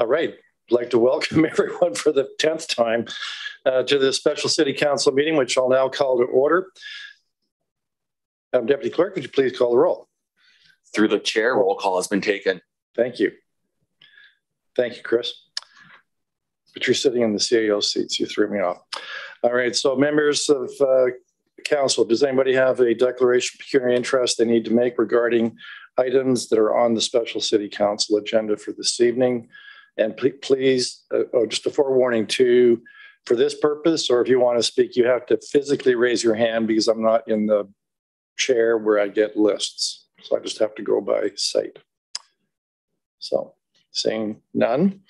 All right. I'd like to welcome everyone for the 10th time to the special city council meeting, which I'll now call to order. Deputy Clerk, would you please call the roll? Through the chair, roll call has been taken. Thank you. Thank you, Chris. But you're sitting in the CAO seats. You threw me off. All right. So members of council, does anybody have a declaration of pecuniary interest they need to make regarding items that are on the special city council agenda for this evening? And please, just a forewarning too, for this purpose, or if you want to speak, you have to physically raise your hand because I'm not in the chair where I get lists. So I just have to go by sight. So seeing none,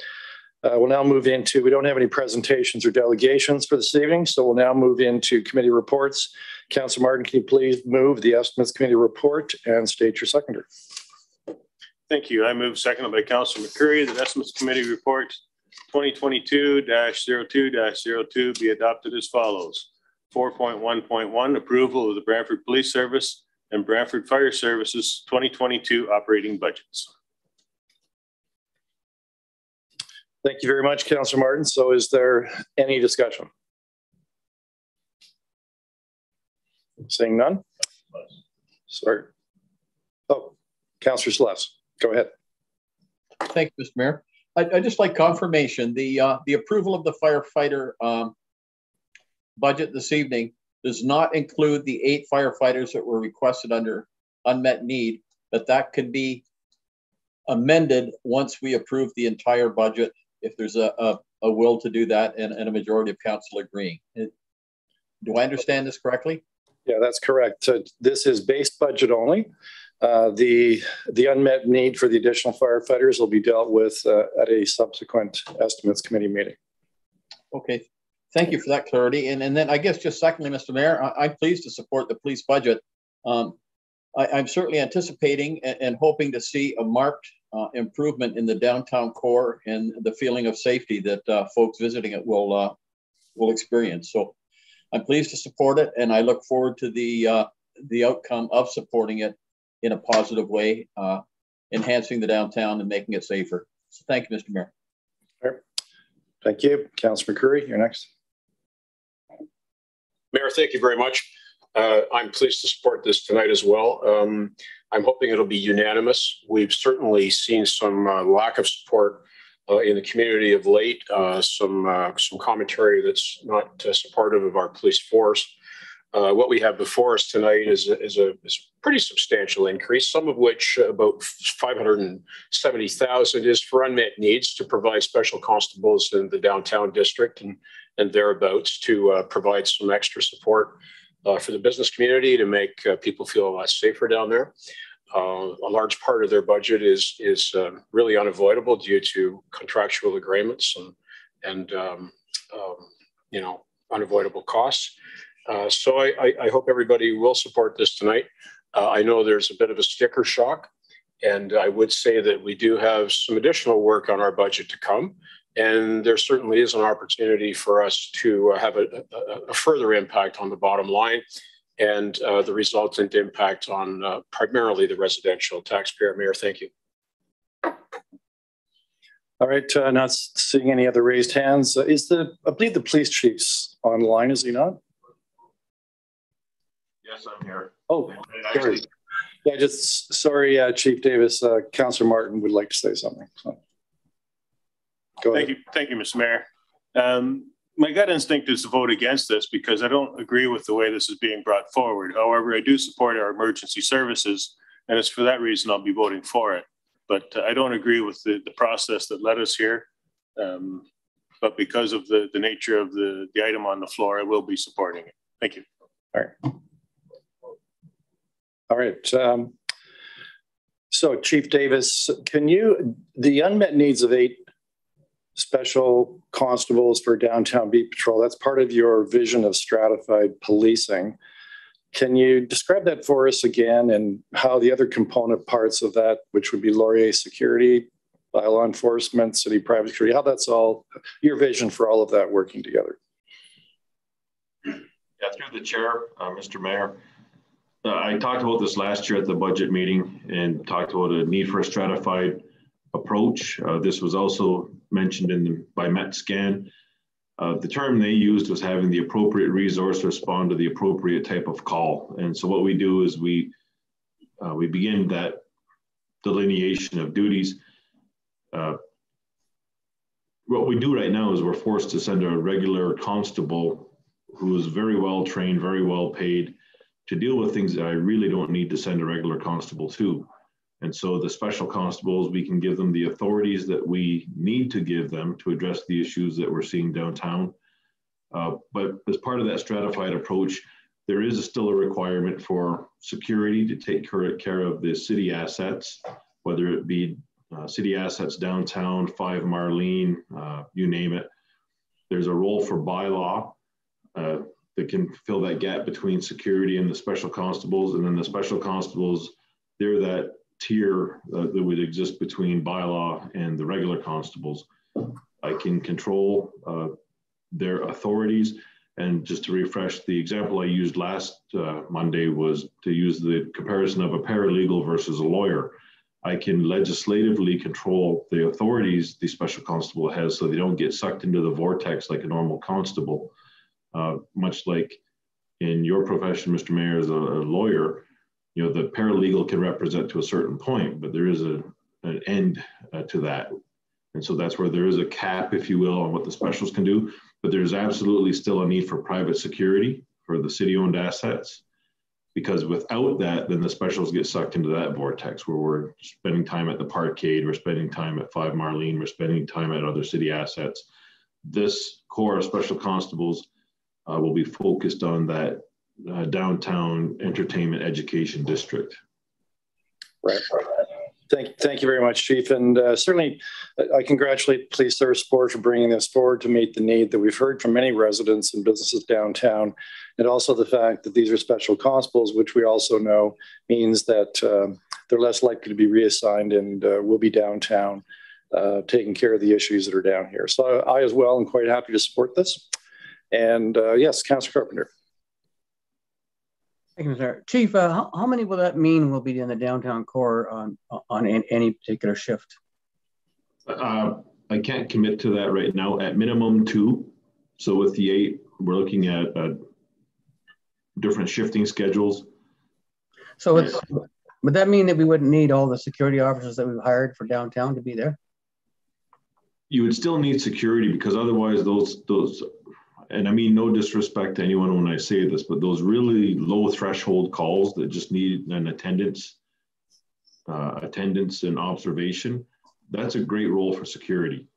we'll now move into, we don't have any presentations or delegations for this evening. So we'll now move into committee reports. Councillor Martin, can you please move the Estimates Committee report and state your seconder? Thank you. I move, seconded by Councillor McCurry, that Estimates Committee report 2022-02-02 be adopted as follows. 4.1.1, approval of the Brantford Police Service and Brantford Fire Services 2022 operating budgets. Thank you very much, Councillor Martin. So is there any discussion? Seeing none? Sorry. Oh, Councillor Celeste. Go ahead. Thank you, Mr. Mayor. I'd just like confirmation. The approval of the firefighter budget this evening does not include the 8 firefighters that were requested under unmet need, but that could be amended once we approve the entire budget if there's a will to do that and a majority of council agreeing. Do I understand this correctly? Yeah, that's correct. This is base budget only. The unmet need for the additional firefighters will be dealt with at a subsequent Estimates Committee meeting. Okay. Thank you for that clarity. And then I guess just secondly, Mr. Mayor, I'm pleased to support the police budget. I'm certainly anticipating and hoping to see a marked improvement in the downtown core and the feeling of safety that folks visiting it will experience. So I'm pleased to support it, and I look forward to the outcome of supporting it in a positive way, enhancing the downtown and making it safer. So thank you, Mr. Mayor. Right. Thank you. Councillor McCurry, you're next. Mayor, thank you very much. I'm pleased to support this tonight as well. I'm hoping it'll be unanimous. We've certainly seen some lack of support in the community of late, some commentary that's not supportive of our police force. What we have before us tonight is a pretty substantial increase, some of which, about 570,000, is for unmet needs to provide special constables in the downtown district and thereabouts to provide some extra support for the business community to make people feel a lot safer down there. A large part of their budget is really unavoidable due to contractual agreements and unavoidable costs. So I hope everybody will support this tonight. I know there's a bit of a sticker shock, and I would say that we do have some additional work on our budget to come, and there certainly is an opportunity for us to have a further impact on the bottom line and the resultant impact on primarily the residential taxpayer. Mayor, thank you. All right, not seeing any other raised hands. I believe the police chief's online, is he not? Yes, I'm here. Oh, sorry. Yeah, just sorry, Chief Davis. Councillor Martin would like to say something. So. Go ahead. Thank you, Mr. Mayor. My gut instinct is to vote against this because I don't agree with the way this is being brought forward. However, I do support our emergency services, and it's for that reason I'll be voting for it. But I don't agree with the process that led us here. But because of the nature of the item on the floor, I will be supporting it. Thank you. All right. All right. So Chief Davis, the unmet needs of 8 special constables for downtown beat patrol, that's part of your vision of stratified policing. Can you describe that for us again and how the other component parts of that, which would be Laurier security, bylaw enforcement, city private security, how that's all, your vision for all of that working together? Yeah, through the chair, Mr. Mayor. I talked about this last year at the budget meeting and talked about a need for a stratified approach. This was also mentioned by MetScan. The term they used was having the appropriate resource respond to the appropriate type of call. And so what we do is we begin that delineation of duties. What we do right now is we're forced to send a regular constable who is very well trained, very well paid, to deal with things that I really don't need to send a regular constable to. And so the special constables, we can give them the authorities that we need to give them to address the issues that we're seeing downtown. But as part of that stratified approach, there is still a requirement for security to take care of the city assets, whether it be city assets downtown, 5 Marlene, you name it. There's a role for bylaw that can fill that gap between security and the special constables. And then the special constables, they're that tier that would exist between bylaw and the regular constables. I can control their authorities. And just to refresh, the example I used last Monday was to use the comparison of a paralegal versus a lawyer. I can legislatively control the authorities the special constable has so they don't get sucked into the vortex like a normal constable. Much like in your profession, Mr. Mayor, as a lawyer, you know, the paralegal can represent to a certain point, but there is an end to that. And so that's where there is a cap, if you will, on what the specials can do. But there's absolutely still a need for private security for the city-owned assets, because without that, then the specials get sucked into that vortex where we're spending time at the parkade, we're spending time at 5 Marlene, we're spending time at other city assets. This core of special constables will be focused on that downtown entertainment education district. Right. Thank you very much, Chief. And certainly I congratulate Police Service Board for bringing this forward to meet the need that we've heard from many residents and businesses downtown. And also the fact that these are special constables, which we also know means that they're less likely to be reassigned and will be downtown taking care of the issues that are down here. So I as well am quite happy to support this. And yes, Councillor Carpenter. Thank you, Mr. Chief. How many will that mean will be in the downtown core on any particular shift? I can't commit to that right now. At minimum 2. So with the 8, we're looking at different shifting schedules. So would that mean that we wouldn't need all the security officers that we've hired for downtown to be there? You would still need security, because otherwise those, and I mean no disrespect to anyone when I say this, but those really low threshold calls that just need an attendance and observation, that's a great role for security.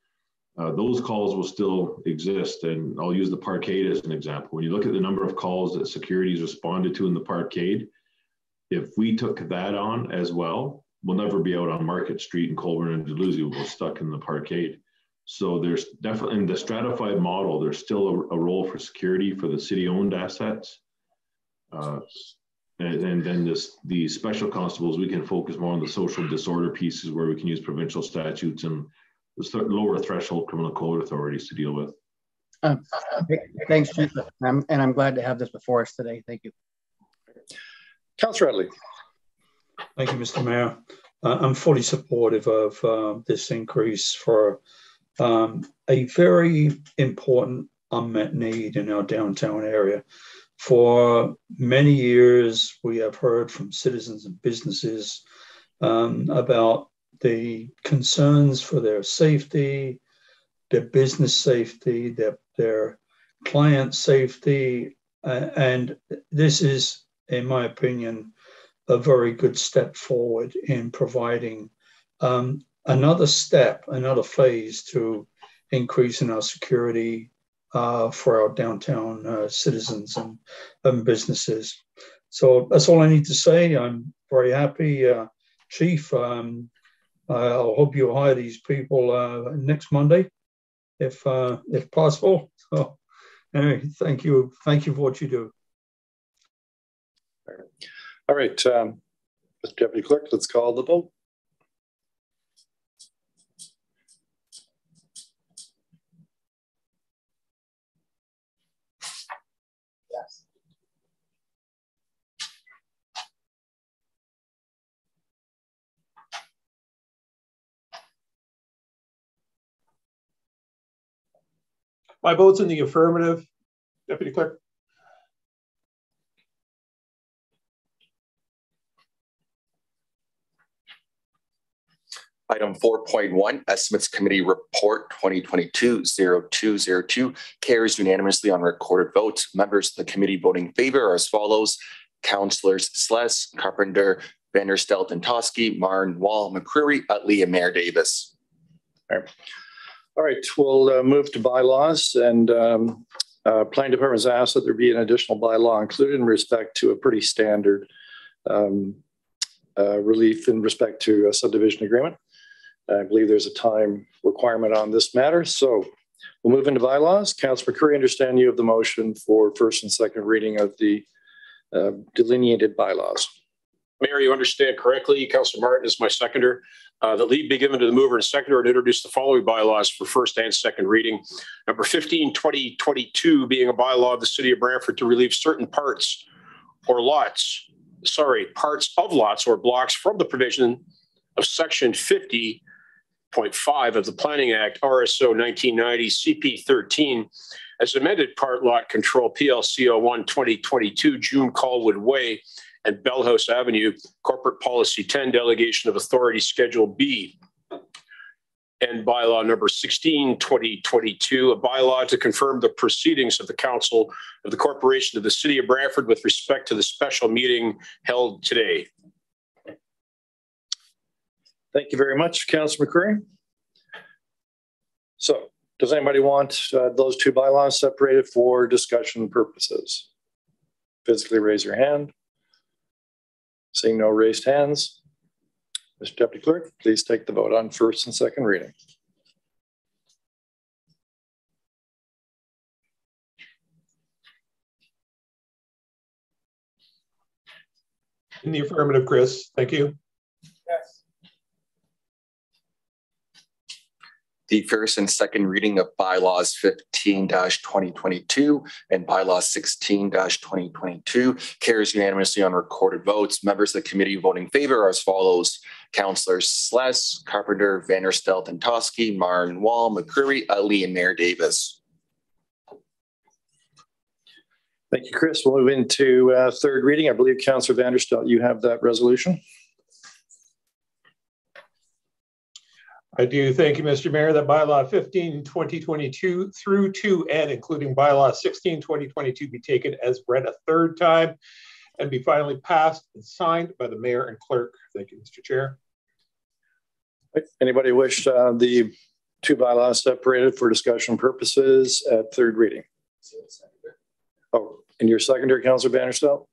Those calls will still exist, and I'll use the parkade as an example. When you look at the number of calls that security's responded to in the parkade, if we took that on as well, we'll never be out on Market Street in Colborne and Dalhousie. We'll be stuck in the parkade. So there's definitely, in the stratified model, there's still a role for security for the city-owned assets. And then the special constables, we can focus more on the social disorder pieces where we can use provincial statutes and the lower threshold criminal code authorities to deal with. Thanks, Chief. And I'm glad to have this before us today. Thank you. Councillor Redley. Thank you, Mr. Mayor. I'm fully supportive of this increase for a very important unmet need in our downtown area. For many years, we have heard from citizens and businesses about the concerns for their safety, their business safety, their client safety, and this is, in my opinion, a very good step forward in providing another step, another phase to increasing our security for our downtown citizens and businesses. So that's all I need to say. I'm very happy, Chief. I hope you hire these people next Monday, if possible. So anyway, thank you for what you do. All right, Mr. Deputy Clerk, let's call the vote. My vote's in the affirmative. Deputy Clerk. Item 4.1, Estimates Committee Report 2022-0202 carries unanimously on recorded votes. Members of the committee voting in favor are as follows: Councillors Sless, Carpenter, Vanderstelt and Toski, Marn, Wall, McCreary, Utley, and Mayor Davis. All right, we'll move to bylaws, and Planning Department has asked that there be an additional bylaw included in respect to a pretty standard relief in respect to a subdivision agreement. I believe there's a time requirement on this matter, so we'll move into bylaws. Councillor McCreary, I understand you have the motion for first and second reading of the delineated bylaws. Mayor, you understand correctly. Councillor Martin is my seconder. The lead be given to the mover and seconder and introduce the following bylaws for first and second reading. Number 15, 2022 being a bylaw of the City of Brantford to relieve certain parts of lots or blocks from the provision of Section 50.5 of the Planning Act, RSO 1990, CP 13, as amended Part Lot Control PLC 01 2022, June Colwood Way and Bellhouse Avenue, Corporate Policy 10, Delegation of Authority Schedule B. And bylaw number 16, 2022, a bylaw to confirm the proceedings of the Council of the Corporation of the City of Brantford with respect to the special meeting held today. Thank you very much, Councillor McCreary. So, does anybody want those two bylaws separated for discussion purposes? Physically raise your hand. Seeing no raised hands, Mr. Deputy Clerk, please take the vote on first and second reading. In the affirmative, Chris. Thank you. Yes. The first and second reading of bylaws 15-2022 and bylaws 16-2022 carries unanimously on recorded votes. Members of the committee voting in favor are as follows: Councillors Sless, Carpenter, Vanderstelt and Toski, Marn, Wall, McCreary, Utley, and Mayor Davis. Thank you, Chris. We'll move into third reading. I believe, Councillor Vanderstelt, you have that resolution. I do. Thank you, Mr. Mayor. That bylaw 15, 2022 through to and including bylaw 16, 2022 be taken as read a third time and be finally passed and signed by the mayor and clerk. Thank you, Mr. Chair. Anybody wish the two bylaws separated for discussion purposes at third reading? Oh, and your seconder, Councillor Vanderstelt?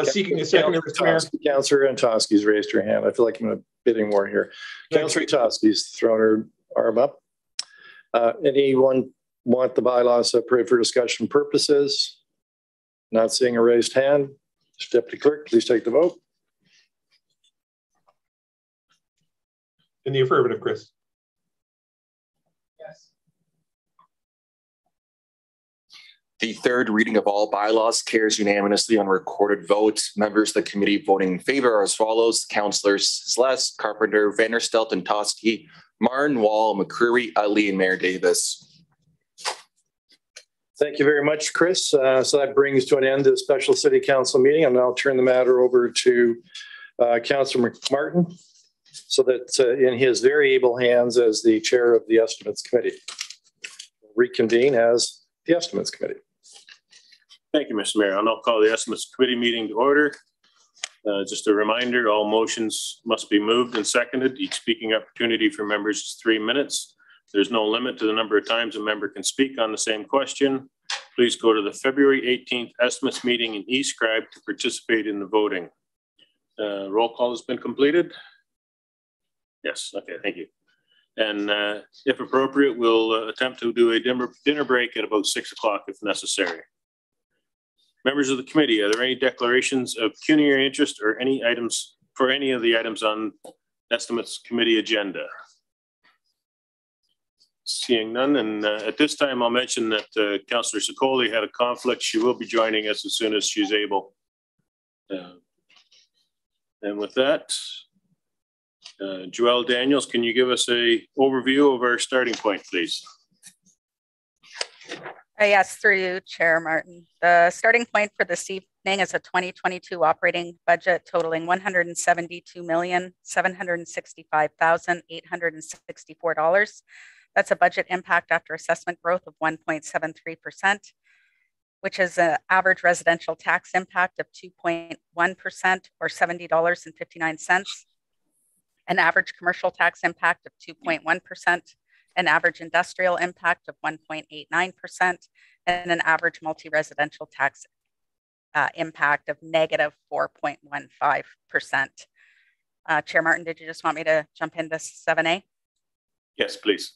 Seeking a seconder, Mr. Mayor. Councillor Toski's raised her hand. I feel like I'm in a bidding war here. Councillor Toski's thrown her arm up. Anyone want the bylaws separated for discussion purposes? Not seeing a raised hand. Mr. Deputy Clerk, please take the vote. In the affirmative, Chris. Yes. The third reading of all bylaws carries unanimously on recorded votes. Members of the committee voting in favor are as follows: Councillors Sless, Carpenter, Vanderstelt and Toski, Marn, Wall, McCreary, Utley, and Mayor Davis. Thank you very much, Chris. So that brings to an end the special city council meeting. I'll now turn the matter over to Councillor Martin, so that in his very able hands as the chair of the Estimates Committee, we'll reconvene as the Estimates Committee. Thank you, Mr. Mayor. I'll now call the Estimates Committee meeting to order. Just a reminder, all motions must be moved and seconded. Each speaking opportunity for members is 3 minutes. There's no limit to the number of times a member can speak on the same question. Please go to the February 18th Estimates meeting in eScribe to participate in the voting. Roll call has been completed. Yes, okay, thank you. And if appropriate, we'll attempt to do a dinner break at about 6 o'clock if necessary. Members of the committee, are there any declarations of pecuniary interest or any items for any of the items on Estimates Committee agenda? Seeing none, and at this time I'll mention that Councillor Sicoli had a conflict. She will be joining us as soon as she's able. And with that, Joelle Daniels, can you give us an overview of our starting point, please? Yes, through you, Chair Martin. The starting point for this evening is a 2022 operating budget totaling $172,765,864. That's a budget impact after assessment growth of 1.73%, which is an average residential tax impact of 2.1% or $70.59, an average commercial tax impact of 2.1%, an average industrial impact of 1.89%, and an average multi-residential tax impact of negative 4.15%. Chair Martin, did you just want me to jump into 7A? Yes, please.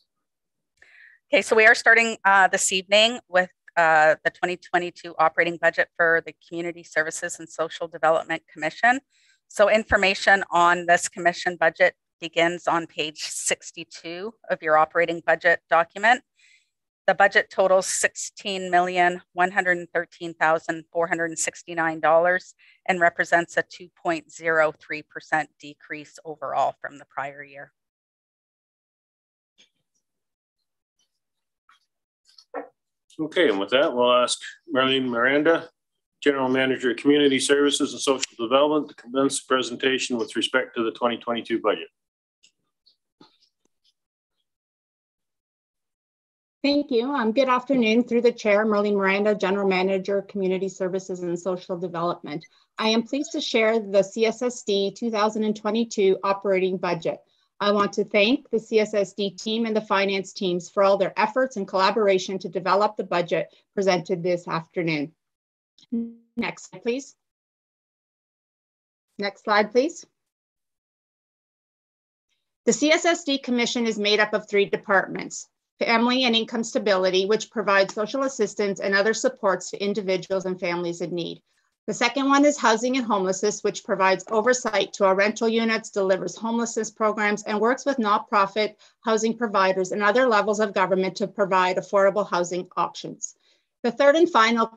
Okay, so we are starting this evening with the 2022 operating budget for the Community Services and Social Development Commission. So information on this commission budget begins on page 62 of your operating budget document. The budget totals $16,113,469 and represents a 2.03% decrease overall from the prior year. Okay, and with that, we'll ask Marlene Miranda, General Manager of Community Services and Social Development, to commence the presentation with respect to the 2022 budget. Thank you. Good afternoon. Through the chair, Marlene Miranda, General Manager, Community Services and Social Development. I am pleased to share the CSSD 2022 operating budget. I want to thank the CSSD team and the finance teams for all their efforts and collaboration to develop the budget presented this afternoon. Next slide, please. Next slide, please. The CSSD Commission is made up of 3 departments: Family and Income Stability, which provides social assistance and other supports to individuals and families in need. The second one is Housing and Homelessness, which provides oversight to our rental units, delivers homelessness programs, and works with nonprofit housing providers and other levels of government to provide affordable housing options. The third and final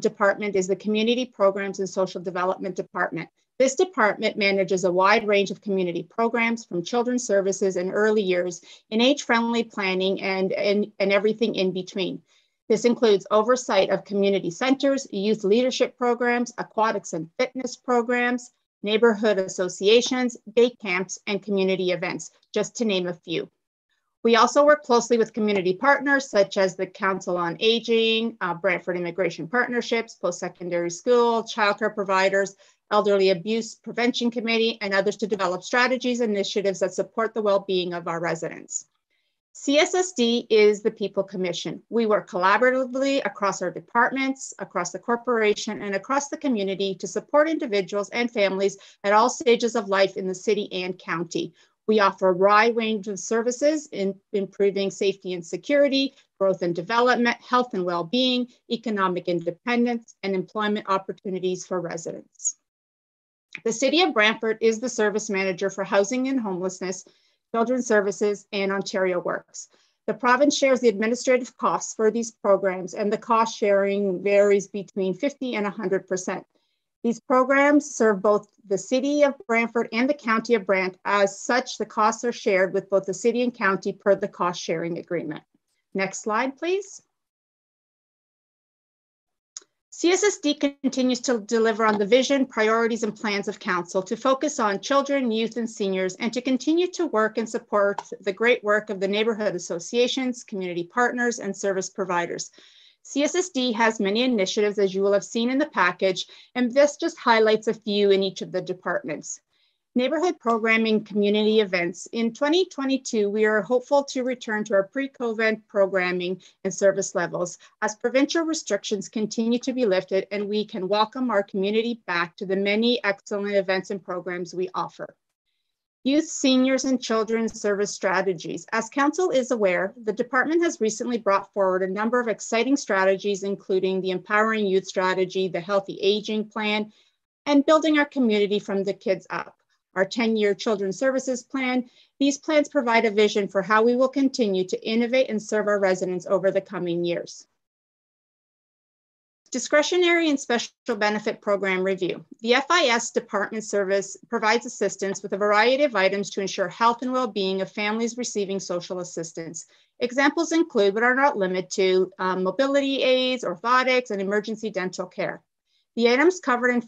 department is the Community Programs and Social Development Department. This department manages a wide range of community programs, from children's services and early years, in age-friendly planning and everything in between. This includes oversight of community centers, youth leadership programs, aquatics and fitness programs, neighborhood associations, day camps, and community events, just to name a few. We also work closely with community partners such as the Council on Aging, Brantford Immigration Partnerships, Post-Secondary School, childcare providers, Elderly Abuse Prevention Committee, and others to develop strategies and initiatives that support the well-being of our residents. CSSD is the People Commission. We work collaboratively across our departments, across the corporation, and across the community to support individuals and families at all stages of life in the city and county. We offer a wide range of services in improving safety and security, growth and development, health and well-being, economic independence, and employment opportunities for residents. The City of Brantford is the service manager for housing and homelessness, children's services, and Ontario Works. The province shares the administrative costs for these programs, and the cost sharing varies between 50 and 100%. These programs serve both the City of Brantford and the County of Brant. As such, the costs are shared with both the city and county per the cost sharing agreement. Next slide, please. CSSD continues to deliver on the vision, priorities, and plans of council to focus on children, youth, and seniors, and to continue to work and support the great work of the neighborhood associations, community partners, and service providers. CSSD has many initiatives, as you will have seen in the package, and this just highlights a few in each of the departments. Neighborhood programming, community events. In 2022, we are hopeful to return to our pre-COVID programming and service levels as provincial restrictions continue to be lifted and we can welcome our community back to the many excellent events and programs we offer. Youth, seniors, and children's service strategies. As council is aware, the department has recently brought forward a number of exciting strategies, including the Empowering Youth Strategy, the Healthy Aging Plan, and Building Our Community from the Kids Up. Our 10-year Children's Services Plan. These plans provide a vision for how we will continue to innovate and serve our residents over the coming years. Discretionary and Special Benefit Program Review. The FIS Department Service provides assistance with a variety of items to ensure health and well-being of families receiving social assistance. Examples include, but are not limited to, mobility aids, orthotics, and emergency dental care. The items covered in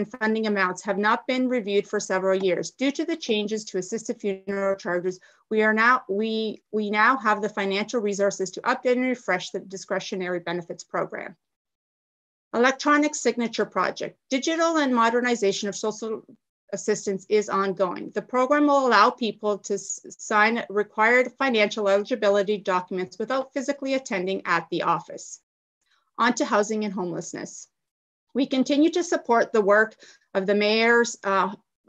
funding amounts have not been reviewed for several years. Due to the changes to assisted funeral charges, we now have the financial resources to update and refresh the discretionary benefits program. Electronic signature project. Digital and modernization of social assistance is ongoing. The program will allow people to sign required financial eligibility documents without physically attending at the office. On to housing and homelessness. We continue to support the work of the Mayor's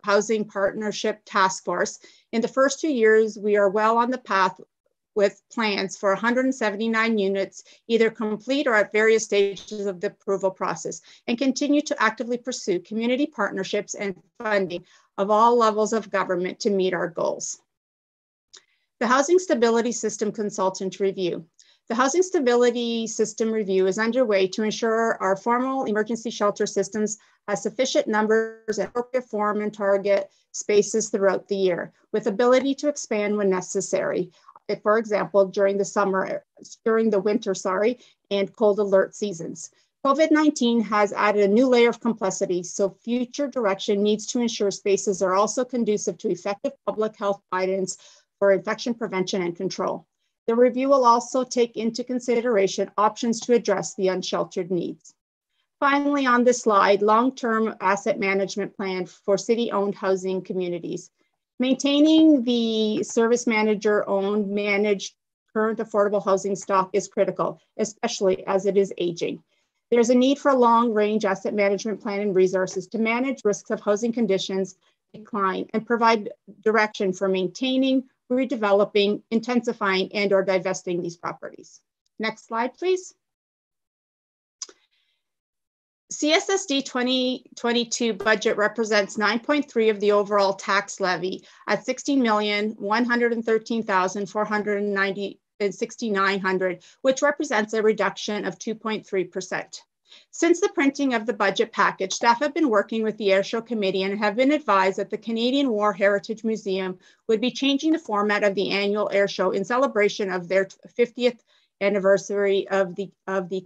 Housing Partnership Task Force. In the first 2 years, we are well on the path with plans for 179 units, either complete or at various stages of the approval process, and continue to actively pursue community partnerships and funding of all levels of government to meet our goals. The Housing Stability System Consultant Review. The Housing Stability System Review is underway to ensure our formal emergency shelter systems have sufficient numbers and appropriate form and target spaces throughout the year, with ability to expand when necessary. For example, during the winter, and cold alert seasons. COVID-19 has added a new layer of complexity, so future direction needs to ensure spaces are also conducive to effective public health guidance for infection prevention and control. The review will also take into consideration options to address the unsheltered needs. Finally, on this slide, long-term asset management plan for city-owned housing communities. Maintaining the service manager-owned, managed, current affordable housing stock is critical, especially as it is aging. There's a need for a long-range asset management plan and resources to manage risks of housing conditions decline and provide direction for maintaining, redeveloping, intensifying, and/or divesting these properties. Next slide, please. Cssd 2022 budget represents 9.3% of the overall tax levy at $16,113,469, which represents a reduction of 2.3%. Since the printing of the budget package, staff have been working with the Airshow Committee and have been advised that the Canadian War Heritage Museum would be changing the format of the annual Airshow in celebration of their 50th anniversary of the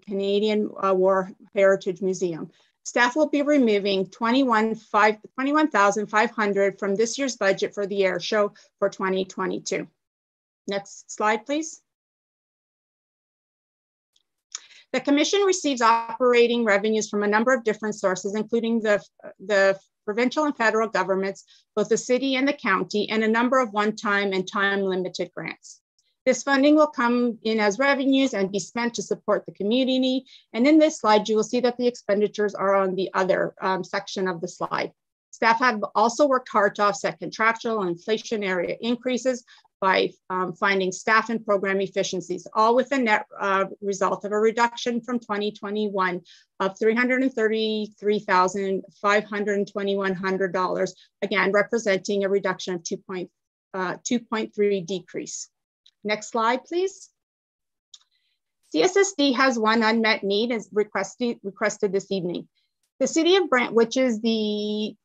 Canadian War Heritage Museum. Staff will be removing $21,500 from this year's budget for the Airshow for 2022. Next slide, please. The Commission receives operating revenues from a number of different sources, including the provincial and federal governments, both the city and the county, and a number of one-time and time-limited grants. This funding will come in as revenues and be spent to support the community. And in this slide, you will see that the expenditures are on the other section of the slide. Staff have also worked hard to offset contractual and inflationary increases by finding staff and program efficiencies, all with a net result of a reduction from 2021 of $333,521, again, representing a reduction of 2.3 decrease. Next slide, please. Cssd has one unmet need as requested this evening. The City of Brant, which is the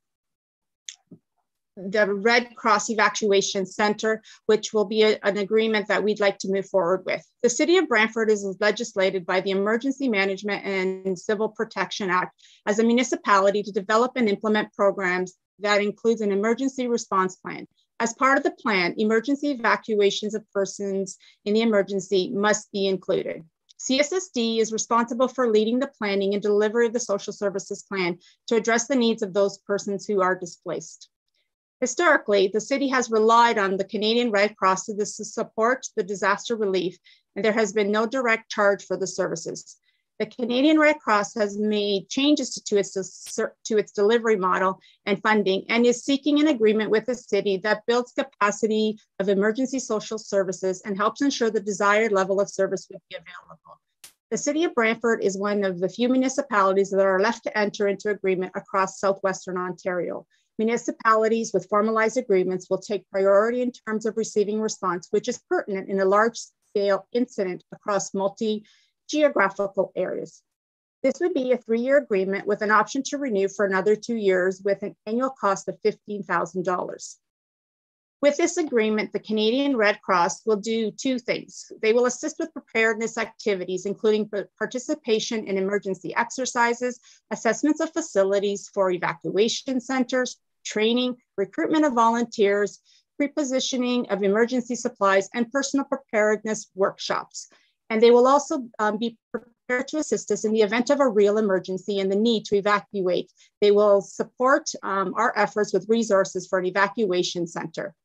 Red Cross Evacuation Center, which will be an agreement that we'd like to move forward with. The City of Brantford is legislated by the Emergency Management and Civil Protection Act as a municipality to develop and implement programs that includes an emergency response plan. As part of the plan, emergency evacuations of persons in the emergency must be included. Cssd is responsible for leading the planning and delivery of the social services plan to address the needs of those persons who are displaced. Historically, the city has relied on the Canadian Red Cross to support the disaster relief, and there has been no direct charge for the services. The Canadian Red Cross has made changes to its delivery model and funding and is seeking an agreement with the city that builds capacity of emergency social services and helps ensure the desired level of service would be available. The City of Brantford is one of the few municipalities that are left to enter into agreement across southwestern Ontario. Municipalities with formalized agreements will take priority in terms of receiving response, which is pertinent in a large-scale incident across multi geographical areas. This would be a 3-year agreement with an option to renew for another 2 years with an annual cost of $15,000. With this agreement, the Canadian Red Cross will do 2 things. They will assist with preparedness activities, including participation in emergency exercises, assessments of facilities for evacuation centers, training, recruitment of volunteers, prepositioning of emergency supplies, and personal preparedness workshops. And they will also be prepared to assist us in the event of a real emergency and the need to evacuate. They will support our efforts with resources for an evacuation center.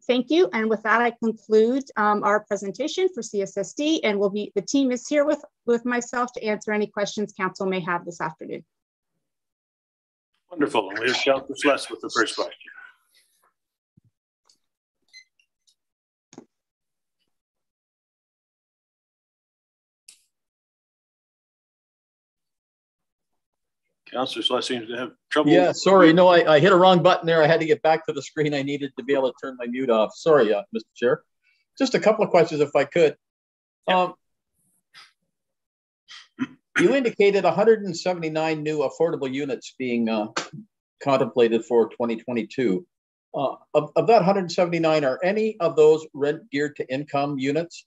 Thank you. And with that, I conclude our presentation for CSSD, and the team is here with myself to answer any questions council may have this afternoon. Wonderful. And here's Councillor Sless with the first question. Councillor Sless seems to have trouble. Yeah, sorry. No, I hit a wrong button there. I had to get back to the screen I needed to be able to turn my mute off. Sorry, Mr. Chair. Just a couple of questions, if I could. You indicated 179 new affordable units being contemplated for 2022. Of that 179, are any of those rent geared to income units?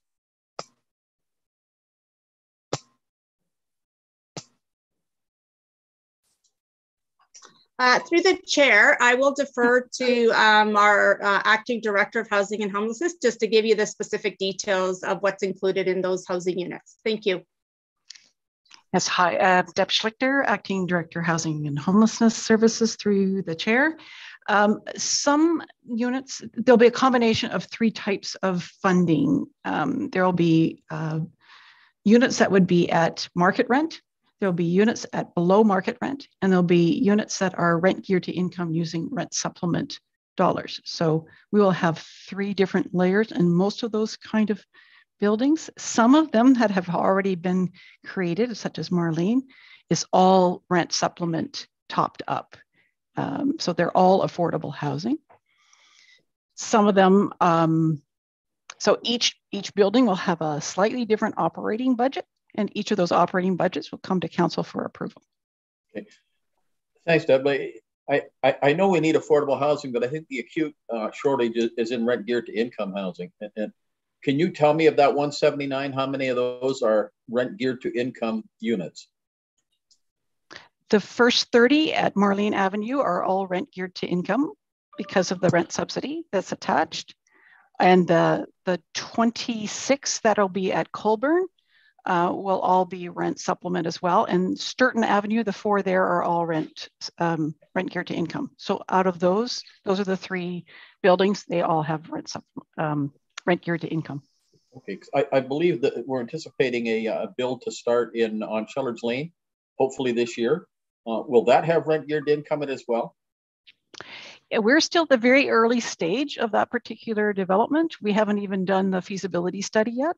Through the chair, I will defer to our acting director of housing and homelessness just to give you the specific details of what's included in those housing units. Thank you. Yes, hi, Deb Schlichter, acting director housing and homelessness services through the chair. Some units, there'll be a combination of 3 types of funding. There'll be units that would be at market rent. There'll be units at below market rent, and there'll be units that are rent geared to income using rent supplement dollars. So we will have 3 different layers, and most of those kind of buildings, some of them that have already been created, such as Marlene, is all rent supplement topped up. So they're all affordable housing. Some of them, so each building will have a slightly different operating budget, and each of those operating budgets will come to council for approval. Okay. Thanks, Deb. I know we need affordable housing, but I think the acute shortage is in rent geared to income housing. And can you tell me of that 179, how many of those are rent geared to income units? The first 30 at Marlene Avenue are all rent geared to income because of the rent subsidy that's attached. And the 26 that'll be at Colburn will all be rent supplement as well. And Sturton Avenue, the 4 there are all rent geared to income. So out of those are the 3 buildings. They all have rent geared to income. Okay, I believe that we're anticipating a build to start on Shellards Lane, hopefully this year. Will that have rent geared to income as well? Yeah, we're still at the very early stage of that particular development. We haven't even done the feasibility study yet.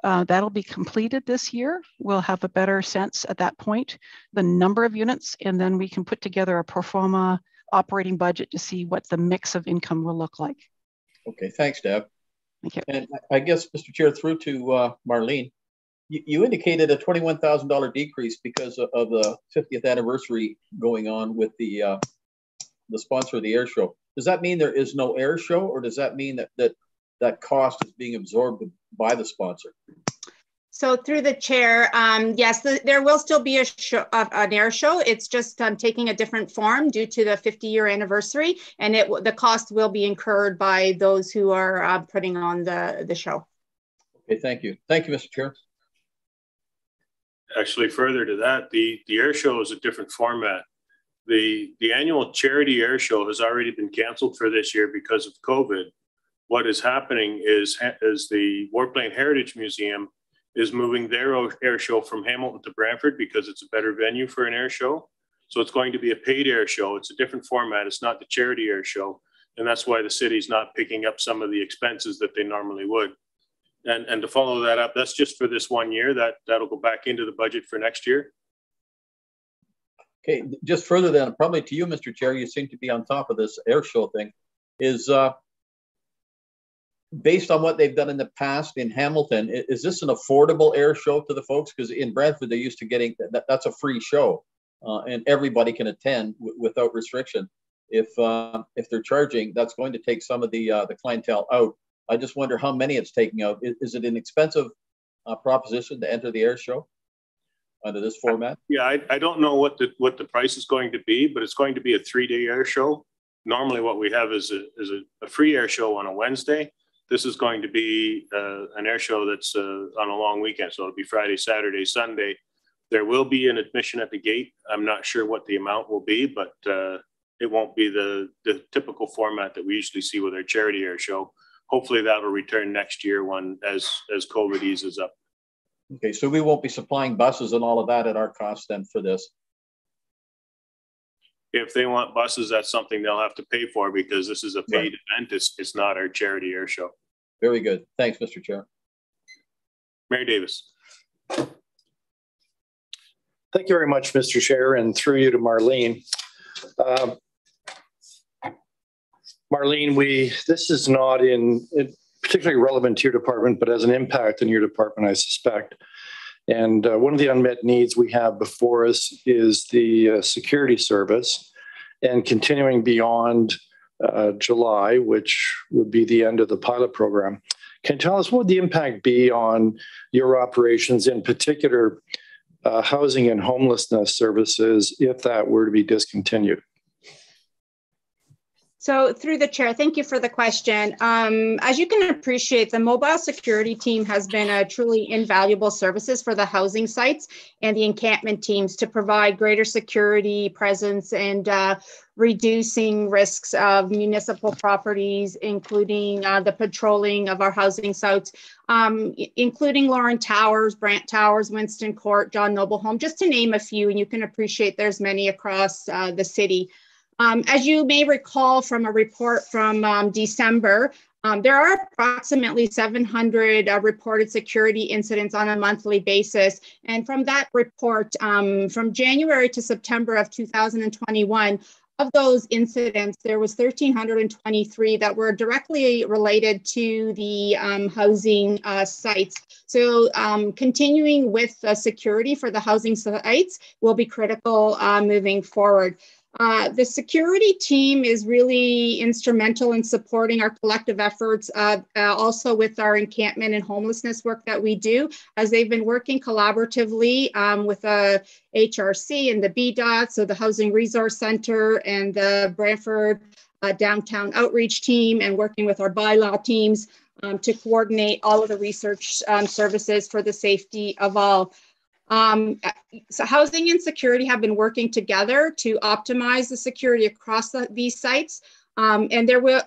That'll be completed this year. We'll have a better sense at that point, the number of units, and then we can put together a pro forma operating budget to see what the mix of income will look like. Okay, thanks, Deb. Thank you. And I guess, Mr. Chair, through to Marlene, you indicated a $21,000 decrease because of the 50th anniversary going on with the sponsor of the air show. Does that mean there is no air show, or does that mean that cost is being absorbed by the sponsor? So through the chair, yes, there will still be an air show. It's just taking a different form due to the 50-year anniversary, and the cost will be incurred by those who are putting on the show. Okay, thank you. Thank you, Mr. Chair. Actually, further to that, the air show is a different format. The annual charity air show has already been canceled for this year because of COVID. What is happening is the Warplane Heritage Museum is moving their air show from Hamilton to Brantford because it's a better venue for an air show. So it's going to be a paid air show. It's a different format. It's not the charity air show. And that's why the city's not picking up some of the expenses that they normally would. And to follow that up, that's just for this 1 year. That'll go back into the budget for next year. Okay, just further then, probably to you, Mr. Chair, you seem to be on top of this air show thing, is based on what they've done in the past in Hamilton, is this an affordable air show to the folks? Because in Brantford, they're used to getting that's a free show, and everybody can attend without restriction. If they're charging, that's going to take some of the clientele out. I just wonder how many it's taking out. Is it an expensive proposition to enter the air show under this format? Yeah, I don't know what the price is going to be, but it's going to be a 3-day air show. Normally, what we have is a free air show on a Wednesday. This is going to be an air show that's on a long weekend, so it'll be Friday, Saturday, Sunday. There will be an admission at the gate. I'm not sure what the amount will be, but it won't be the typical format that we usually see with our charity air show. Hopefully that will return next year as COVID eases up. Okay, so we won't be supplying buses and all of that at our cost then for this. If they want buses, that's something they'll have to pay for because this is a paid event. It's not our charity air show. Very good. Thanks, Mr. Chair. Mayor Davis. Thank you very much, Mr. Chair, and through you to Marlene. Marlene, this is not particularly relevant to your department, but has an impact in your department, I suspect. And one of the unmet needs we have before us is the security service, and continuing beyond July, which would be the end of the pilot program. Can you tell us what would the impact be on your operations, in particular housing and homelessness services, if that were to be discontinued? So through the chair, thank you for the question. As you can appreciate, the mobile security team has been a truly invaluable services for the housing sites and the encampment teams to provide greater security presence and reducing risks of municipal properties, including the patrolling of our housing sites, including Lauren Towers, Brant Towers, Winston Court, John Noble Home, just to name a few, and you can appreciate there's many across the city. As you may recall from a report from December, there are approximately 700 reported security incidents on a monthly basis. And from that report, from January to September of 2021, of those incidents, there was 1,323 that were directly related to the housing sites. So continuing with security for the housing sites will be critical moving forward. The security team is really instrumental in supporting our collective efforts, also with our encampment and homelessness work that we do, as they've been working collaboratively with HRC and the BDOT, so the Housing Resource Center and the Brantford Downtown Outreach Team, and working with our bylaw teams to coordinate all of the research services for the safety of all. So housing and security have been working together to optimize the security across these sites. And there will,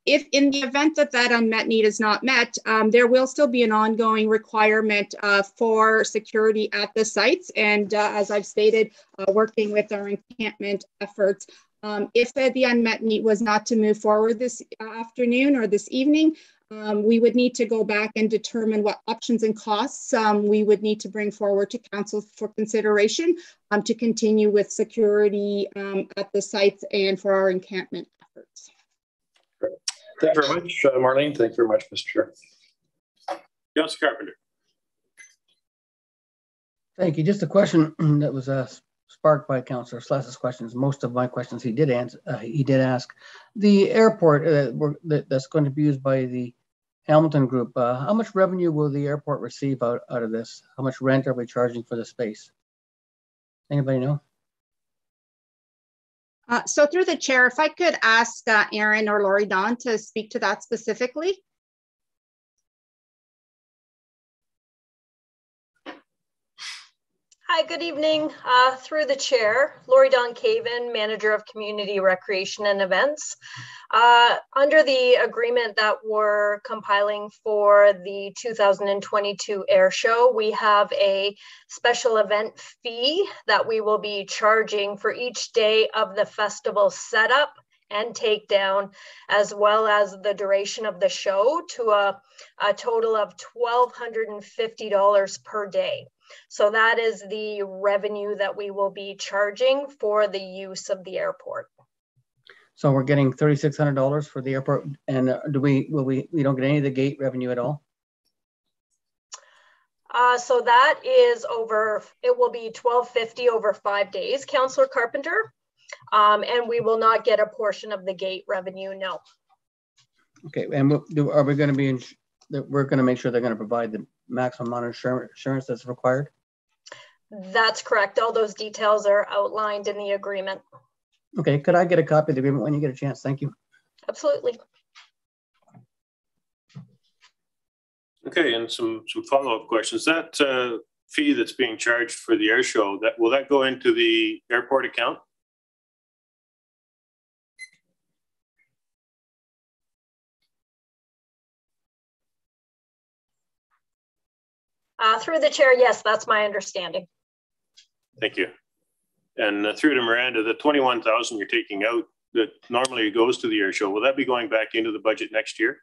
if in the event that unmet need is not met, there will still be an ongoing requirement for security at the sites. And as I've stated, working with our encampment efforts. If the unmet need was not to move forward this afternoon or this evening, we would need to go back and determine what options and costs we would need to bring forward to council for consideration to continue with security at the sites and for our encampment efforts. Great. Thank you very much, Marlene. Thank you very much, Mr. Chair. Councilor Carpenter. Thank you. Just a question that was sparked by Councillor Sless's questions. Most of my questions he did answer. He did ask. The airport that's going to be used by the Hamilton Group. How much revenue will the airport receive out of this? How much rent are we charging for the space? Anybody know? So through the chair, if I could ask Aaron or Lori Don to speak to that specifically. Hi, good evening. Through the chair, Lori Don Caven, Manager of Community Recreation and Events. Under the agreement that we're compiling for the 2022 air show, we have a special event fee that we will be charging for each day of the festival setup and takedown, as well as the duration of the show, to a total of $1,250 per day. So that is the revenue that we will be charging for the use of the airport. So we're getting $3,600 for the airport, and we don't get any of the gate revenue at all? So that is over, it will be $1,250 over 5 days, Councillor Carpenter. And we will not get a portion of the gate revenue, no. Okay, and are we going to be, we're going to make sure they're going to provide the maximum amount of insurance that's required? That's correct. All those details are outlined in the agreement. Okay, could I get a copy of the agreement when you get a chance? Thank you. Absolutely. Okay, and some follow-up questions. That fee that's being charged for the air show, will that go into the airport account? Through the chair, yes, that's my understanding. Thank you. And through to Miranda, the 21,000 you're taking out that normally goes to the air show, will that be going back into the budget next year?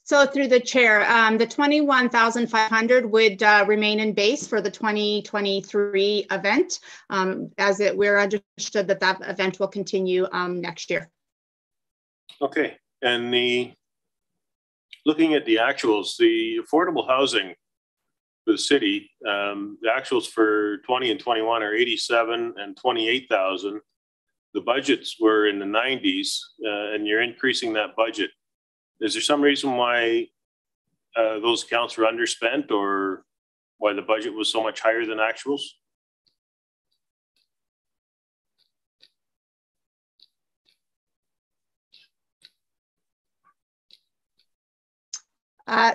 So through the chair, the 21,500 would remain in base for the 2023 event, we're understood that event will continue next year. Okay, and looking at the actuals, the affordable housing for the city, the actuals for 20 and 21 are 87 and 28,000. The budgets were in the 90s, and you're increasing that budget. Is there some reason why those accounts were underspent, or why the budget was so much higher than actuals?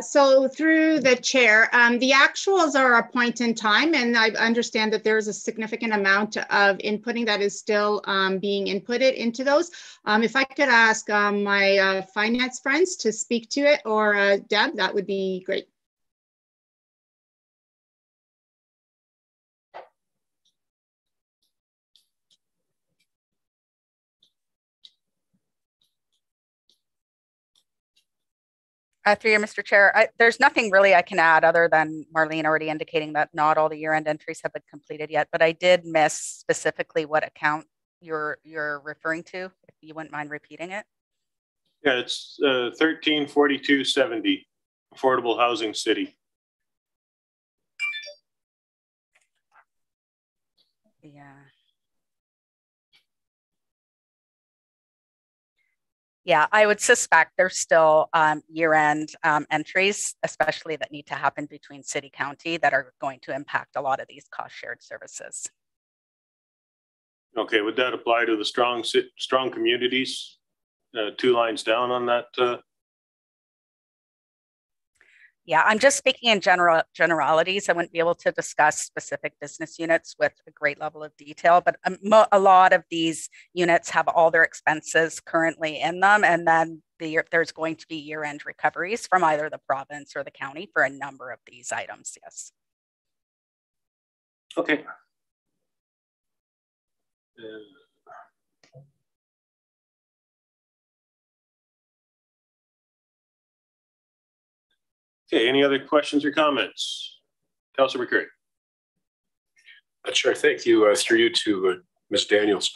So through the chair, the actuals are a point in time, and I understand that there's a significant amount of inputting that is still being inputted into those. If I could ask my finance friends to speak to it, or Deb, that would be great. Through you, Mr. Chair, there's nothing really I can add other than Marlene already indicating that not all the year-end entries have been completed yet, but I did miss specifically what account you're referring to, if you wouldn't mind repeating it. Yeah, it's 134270, Affordable Housing City. Yeah. Yeah, I would suspect there's still year-end entries, especially that need to happen between city county, that are going to impact a lot of these cost shared services. Okay, would that apply to the strong communities? 2 lines down on that. Yeah, I'm just speaking in generalities. I wouldn't be able to discuss specific business units with a great level of detail, but a lot of these units have all their expenses currently in them. And then there's going to be year-end recoveries from either the province or the county for a number of these items, yes. Okay. Okay, any other questions or comments? Councillor McCurry. Sure, thank you. Through you to Ms. Daniels.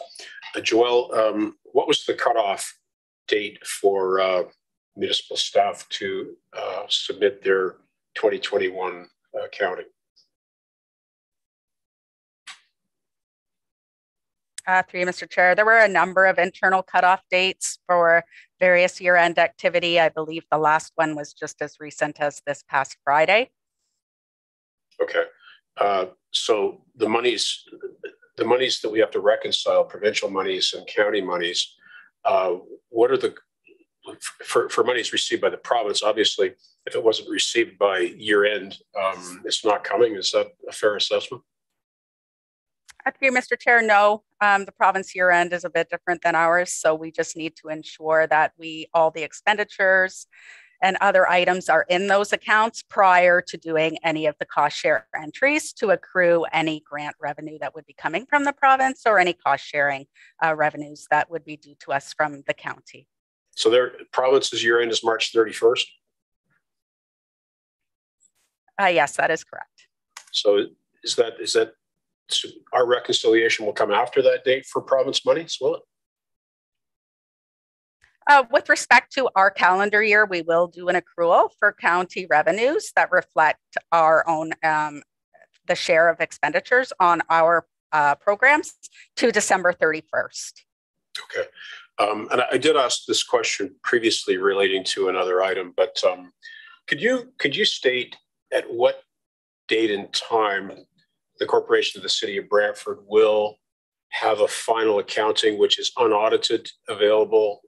Joelle, what was the cutoff date for municipal staff to submit their 2021 accounting? Through you, Mr. Chair, there were a number of internal cutoff dates for various year-end activity. I believe the last one was just as recent as this past Friday. Okay, so the monies that we have to reconcile, provincial monies and county monies, what are the for monies received by the province? Obviously, if it wasn't received by year-end, it's not coming. Is that a fair assessment? Through Mr. Chair, no. The province year-end is a bit different than ours, so we just need to ensure that all the expenditures and other items are in those accounts prior to doing any of the cost share entries to accrue any grant revenue that would be coming from the province or any cost sharing revenues that would be due to us from the county. So their province's year-end is March 31st? Yes, that is correct. So is that so our reconciliation will come after that date for province monies, will it? With respect to our calendar year, we will do an accrual for county revenues that reflect our own, the share of expenditures on our programs to December 31st. Okay. And I did ask this question previously relating to another item, but could you state at what date and time the corporation of the city of Brantford will have a final accounting which is unaudited available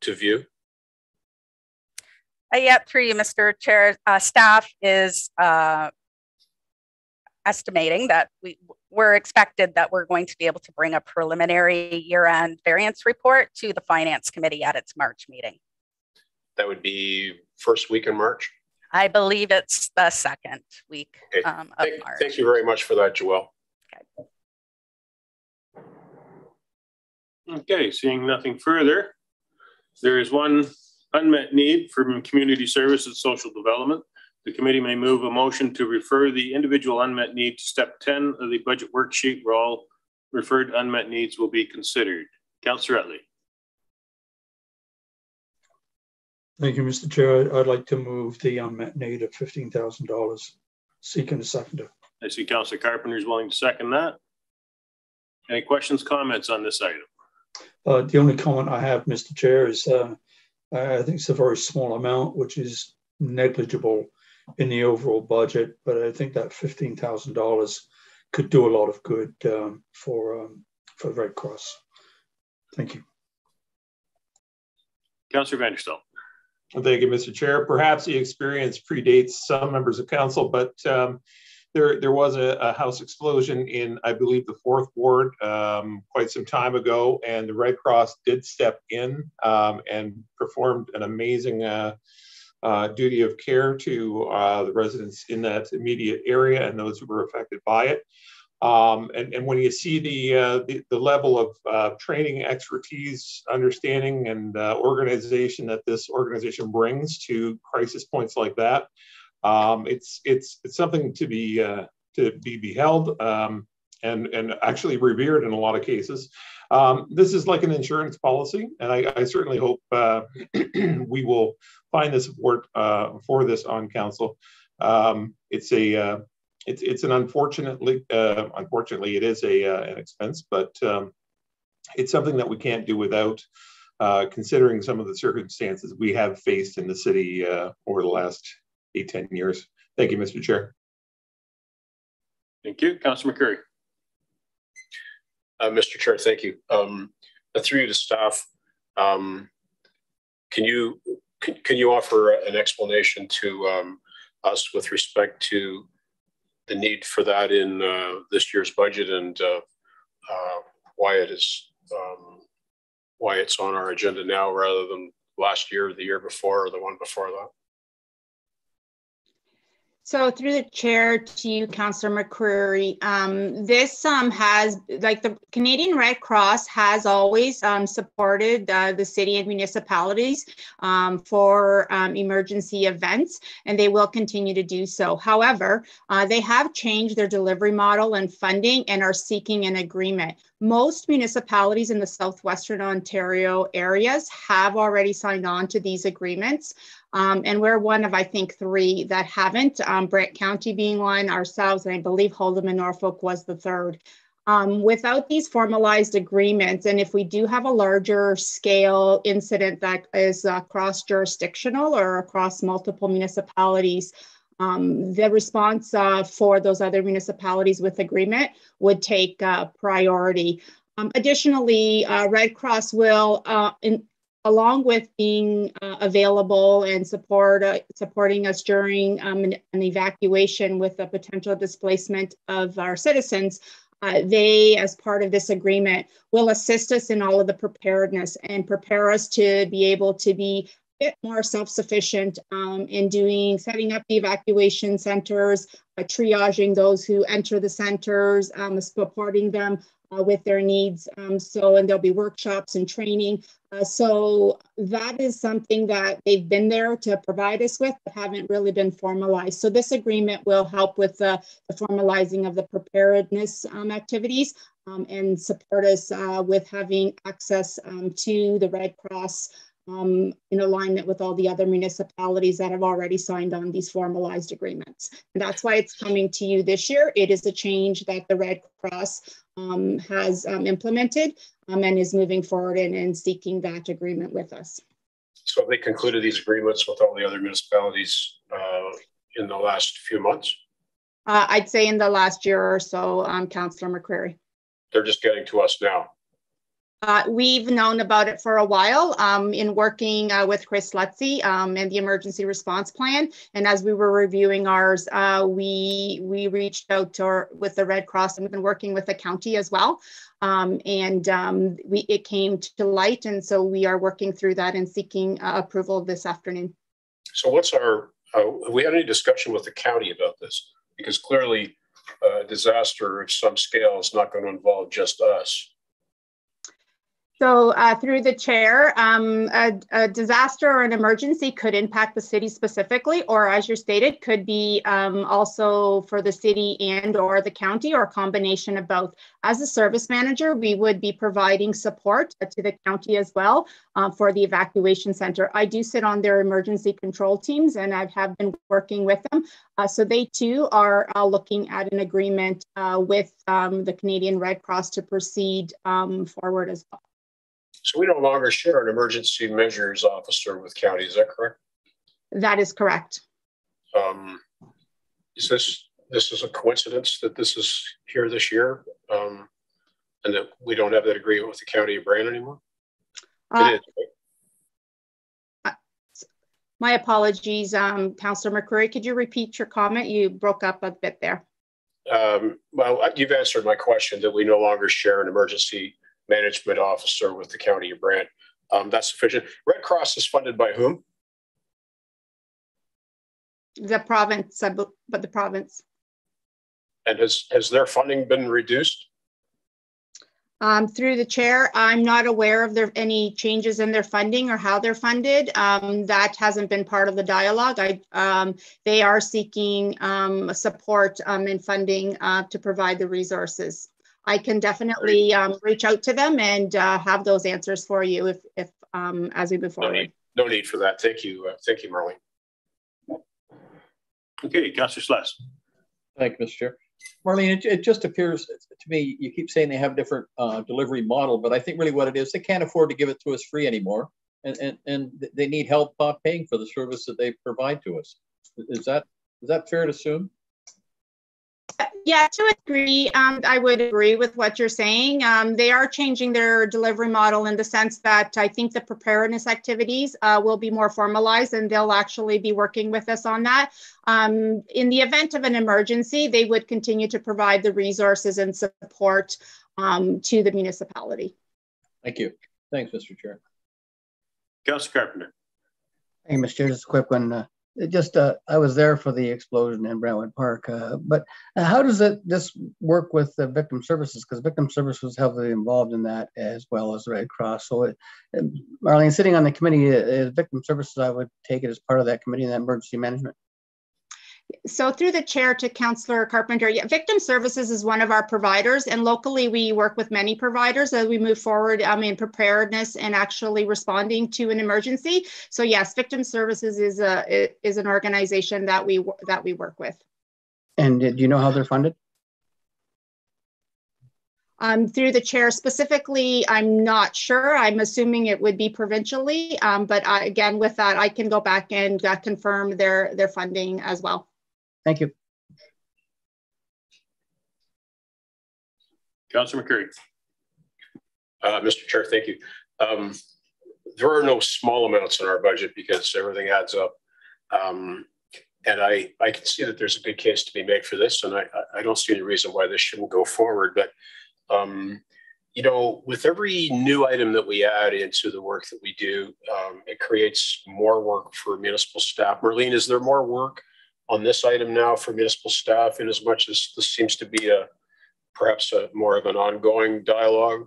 to view? Yeah, through you, Mr. Chair. Staff is estimating that we're expected that we're going to be able to bring a preliminary year-end variance report to the Finance Committee at its March meeting. That would be first week in March? I believe it's the second week okay. of March. Thank you very much for that, Joelle. Okay, seeing nothing further. There is one unmet need for community services, social development. The committee may move a motion to refer the individual unmet need to step 10 of the budget worksheet where all referred unmet needs will be considered. Councillor Utley. Thank you, Mr. Chair. I'd like to move the unmet need of $15,000. Seeking a seconder. I see Councillor Carpenter is willing to second that. Any questions, comments on this item? The only comment I have, Mr. Chair, is I think it's a very small amount, which is negligible in the overall budget, but I think that $15,000 could do a lot of good for the Red Cross. Thank you. Councillor Vanderstelt. Thank you, Mr. Chair. Perhaps the experience predates some members of council, but there was a house explosion in, I believe, the 4th Ward quite some time ago, and the Red Cross did step in and performed an amazing duty of care to the residents in that immediate area and those who were affected by it. And when you see the level of training, expertise, understanding, and organization that this organization brings to crisis points like that, it's something to be beheld and actually revered in a lot of cases. This is like an insurance policy, and I certainly hope we will find the support for this on council. It's an unfortunately it is an expense, but it's something that we can't do without, considering some of the circumstances we have faced in the city over the last 8-10 years. Thank you, Mr. Chair. Thank you. Councillor McCurry. Mr. Chair, thank you. Through you to staff, can you offer an explanation to us with respect to the need for that in this year's budget and why it's on our agenda now rather than last year, the year before, or the one before that? So through the chair to you, Councillor McCreary, this has, like the Canadian Red Cross has always supported the city and municipalities for emergency events, and they will continue to do so. However, they have changed their delivery model and funding and are seeking an agreement. Most municipalities in the Southwestern Ontario areas have already signed on to these agreements. And we're one of, I think, 3 that haven't, Brant County being one, ourselves, and I believe Holdham and Norfolk was the 3rd. Without these formalized agreements, and if we do have a larger scale incident that is cross-jurisdictional or across multiple municipalities, the response for those other municipalities with agreement would take priority. Additionally, Red Cross will, along with being available and supporting us during an evacuation with the potential displacement of our citizens, they, as part of this agreement, will assist us in all of the preparedness and prepare us to be able to be a bit more self-sufficient in setting up the evacuation centers, triaging those who enter the centers, supporting them with their needs. And there'll be workshops and training. So that is something that they've been there to provide us with, but haven't really been formalized. So this agreement will help with the formalizing of the preparedness activities and support us with having access to the Red Cross in alignment with all the other municipalities that have already signed on these formalized agreements. And that's why it's coming to you this year. It is a change that the Red Cross has implemented and is moving forward and seeking that agreement with us. So they concluded these agreements with all the other municipalities in the last few months? I'd say in the last year or so, Councillor McCreary. They're just getting to us now. We've known about it for a while in working with Chris Lutzy and the emergency response plan. And as we were reviewing ours, we reached out with the Red Cross, and we've been working with the county as well. It came to light. And so we are working through that and seeking approval this afternoon. So what's our, have we had any discussion with the county about this? Because clearly a disaster of some scale is not going to involve just us. So through the chair, a disaster or an emergency could impact the city specifically, or as you stated, could be also for the city and or the county, or a combination of both. As a service manager, we would be providing support to the county as well for the evacuation center. I do sit on their emergency control teams, and I have been working with them. So they too are looking at an agreement with the Canadian Red Cross to proceed forward as well. So we no longer share an emergency measures officer with county, is that correct? That is correct. Is this a coincidence that this is here this year and that we don't have that agreement with the county of Brandon anymore? It is, right? My apologies, Councillor McCreary, could you repeat your comment? You broke up a bit there. Well, you've answered my question that we no longer share an emergency management officer with the county of Brant. That's sufficient. Red Cross is funded by whom? The province, but the province. And has their funding been reduced? Through the chair, I'm not aware of any changes in their funding or how they're funded. That hasn't been part of the dialogue. They are seeking support and funding to provide the resources. I can definitely reach out to them and have those answers for you if as we move forward. No need for that. Thank you. Thank you, Marlene. Okay, Councillor Sless. Thank you, Mr. Chair. Marlene, it just appears to me, you keep saying they have different delivery model, but I think really what it is, they can't afford to give it to us free anymore. And they need help paying for the service that they provide to us. Is that fair to assume? Yeah, to a degree, I would agree with what you're saying. They are changing their delivery model in the sense that I think the preparedness activities will be more formalized, and they'll actually be working with us on that. In the event of an emergency, they would continue to provide the resources and support to the municipality. Thank you. Thanks, Mr. Chair. Councillor Carpenter. Hey, Mr. Chair, just a quick one. I was there for the explosion in Brentwood Park, but how does this work with the victim services? Because victim services was heavily involved in that as well as the Red Cross. So, Marlene, sitting on the committee, victim services, I would take it as part of that committee in that emergency management. So through the chair to Councillor Carpenter, yeah, victim services is one of our providers, and locally we work with many providers as we move forward in preparedness and actually responding to an emergency. So yes, victim services is an organization that we work with. And do you know how they're funded? Through the chair specifically, I'm not sure. I'm assuming it would be provincially, but again, with that, I can go back and confirm their funding as well. Thank you. Councillor McCreary. Mr. Chair, thank you. There are no small amounts in our budget because everything adds up. And I can see that there's a good case to be made for this, and I don't see any reason why this shouldn't go forward. But, you know, with every new item that we add into the work that we do, it creates more work for municipal staff. Marlene, is there more work on this item now for municipal staff, in as much as this seems to be perhaps more of an ongoing dialogue?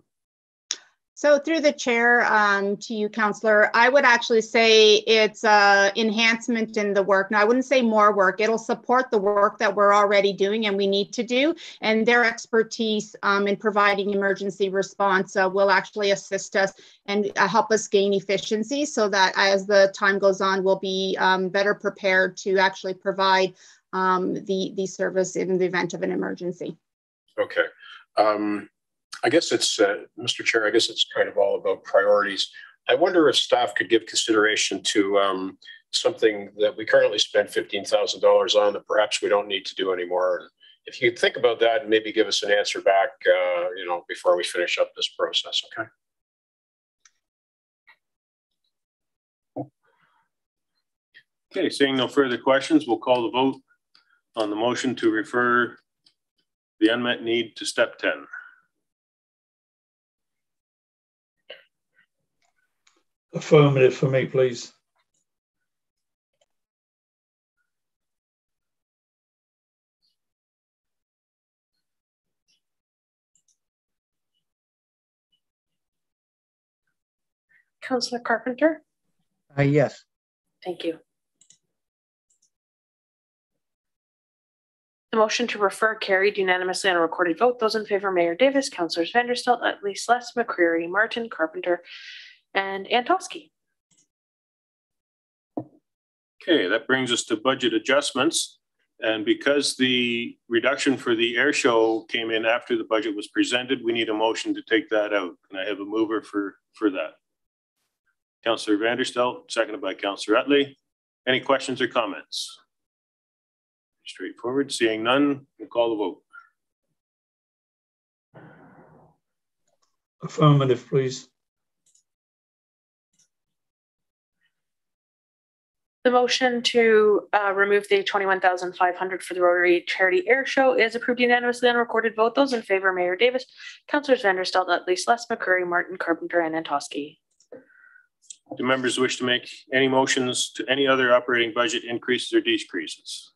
So through the chair to you, Councillor, I would actually say it's enhancement in the work. Now, I wouldn't say more work. It'll support the work that we're already doing and we need to do. And their expertise in providing emergency response will actually assist us and help us gain efficiency so that as the time goes on, we'll be better prepared to actually provide the service in the event of an emergency. Okay. I guess it's, Mr. Chair, I guess it's kind of all about priorities. I wonder if staff could give consideration to something that we currently spend $15,000 on that perhaps we don't need to do anymore. And if you could think about that and maybe give us an answer back, you know, before we finish up this process, okay? Okay, seeing no further questions, we'll call the vote on the motion to refer the unmet need to step 10. Affirmative for me, please. Councillor Carpenter? Yes. Thank you. The motion to refer carried unanimously on a recorded vote. Those in favor, Mayor Davis, Councillors Vanderstelt, Utley, Sless, McCreary, Martin, Carpenter, and Antosky. Okay, that brings us to budget adjustments. And because the reduction for the air show came in after the budget was presented, we need a motion to take that out. And I have a mover for that. Councillor Vanderstelt, seconded by Councillor Utley. Any questions or comments? Straightforward. Seeing none, we'll call the vote. Affirmative, please. The motion to remove the $21,500 for the Rotary Charity Air Show is approved unanimously on a recorded vote. Those in favor, Mayor Davis, Councillors Vanderstelt, Utley, Sless, McCreary, Martin, Carpenter, and Antosky. Do members wish to make any motions to any other operating budget increases or decreases?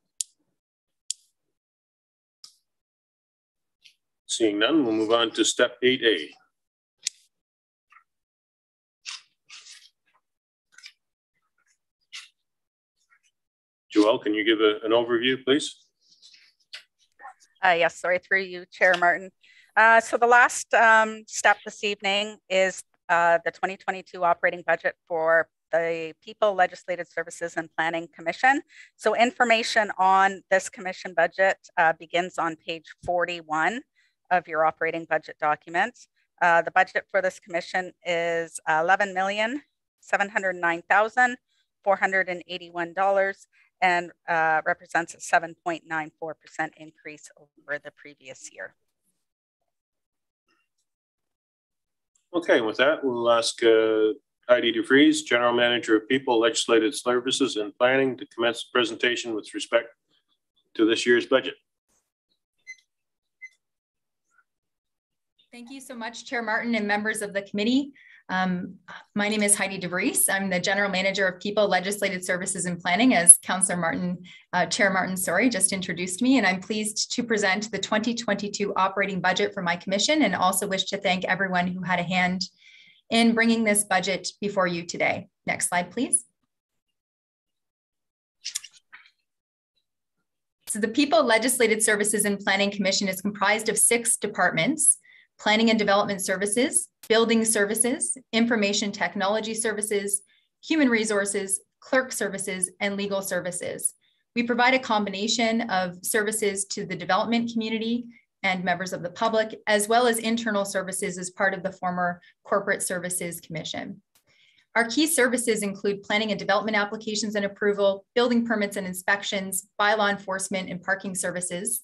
Seeing none, we'll move on to step 8A. Joelle, can you give an overview, please? Yes, sorry, through you, Chair Martin. So the last step this evening is the 2022 operating budget for the People, Legislative Services and Planning Commission. So information on this commission budget begins on page 41 of your operating budget document. The budget for this commission is $11,709,481 and represents a 7.94% increase over the previous year. Okay, with that, we'll ask Heidi DeVries, General Manager of People, Legislative Services and Planning, to commence the presentation with respect to this year's budget. Thank you so much, Chair Martin and members of the committee. My name is Heidi DeVries. I'm the General Manager of People, Legislative Services and Planning, as Councillor Martin, Chair Martin, just introduced me, and I'm pleased to present the 2022 operating budget for my commission, and also wish to thank everyone who had a hand in bringing this budget before you today. Next slide, please. So the People, Legislative Services and Planning Commission is comprised of 6 departments: Planning and Development Services, Building Services, Information Technology Services, Human Resources, Clerk Services, and Legal Services. We provide a combination of services to the development community and members of the public, as well as internal services as part of the former Corporate Services Commission. Our key services include planning and development applications and approval, building permits and inspections, bylaw enforcement and parking services,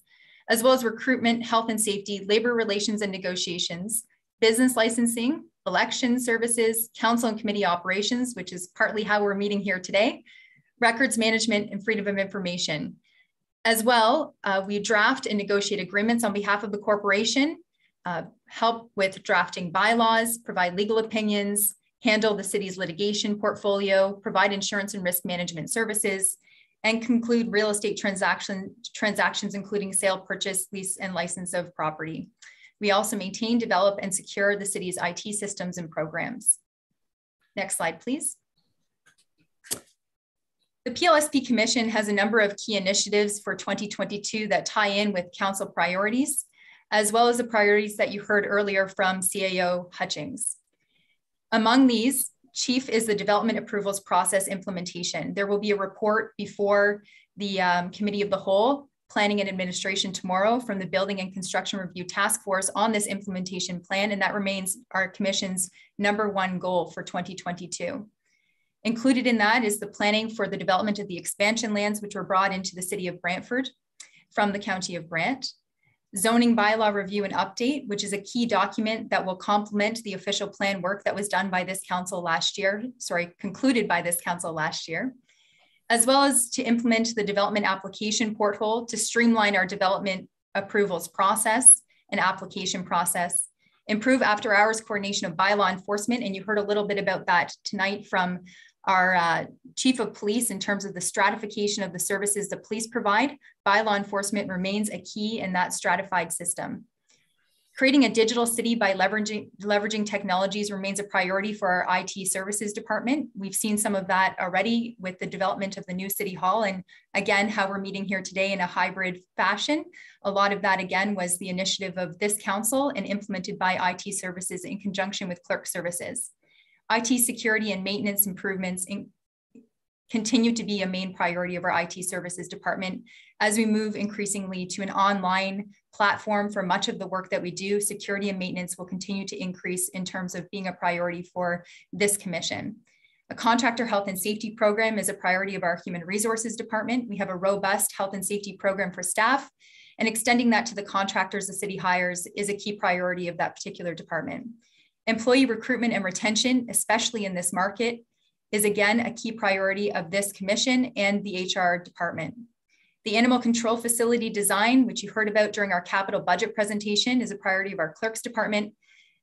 as well as recruitment, health and safety, labor relations and negotiations, business licensing, election services, council and committee operations, which is partly how we're meeting here today, records management and freedom of information. As well, we draft and negotiate agreements on behalf of the corporation, help with drafting bylaws, provide legal opinions, handle the city's litigation portfolio, provide insurance and risk management services, and conclude real estate transactions, including sale, purchase, lease, and license of property. We also maintain, develop, and secure the city's IT systems and programs. Next slide, please. The PLSP Commission has a number of key initiatives for 2022 that tie in with council priorities, as well as the priorities that you heard earlier from CAO Hutchings. Among these, chief is the development approvals process implementation. There will be a report before the Committee of the Whole, Planning and Administration tomorrow from the Building and Construction Review Task Force on this implementation plan, and that remains our Commission's #1 goal for 2022. Included in that is the planning for the development of the expansion lands, which were brought into the city of Brantford from the County of Brant. Zoning bylaw review and update, which is a key document that will complement the official plan work that was done by this council last year, concluded by this council last year, as well as to implement the development application portal to streamline our development approvals process and application process, improve after hours coordination of bylaw enforcement. And you heard a little bit about that tonight from our chief of police in terms of the stratification of the services the police provide. Bylaw enforcement remains a key in that stratified system. Creating a digital city by leveraging technologies remains a priority for our IT services department. We've seen some of that already with the development of the new city hall, and again, how we're meeting here today in a hybrid fashion. A lot of that, again, was the initiative of this council and implemented by IT services in conjunction with clerk services. IT security and maintenance improvements continue to be a main priority of our IT services department. As we move increasingly to an online platform for much of the work that we do, security and maintenance will continue to increase in terms of being a priority for this commission. A contractor health and safety program is a priority of our human resources department. We have a robust health and safety program for staff, and extending that to the contractors the city hires is a key priority of that particular department. Employee recruitment and retention, especially in this market, is again a key priority of this commission and the HR department. The animal control facility design, which you heard about during our capital budget presentation, is a priority of our clerks department.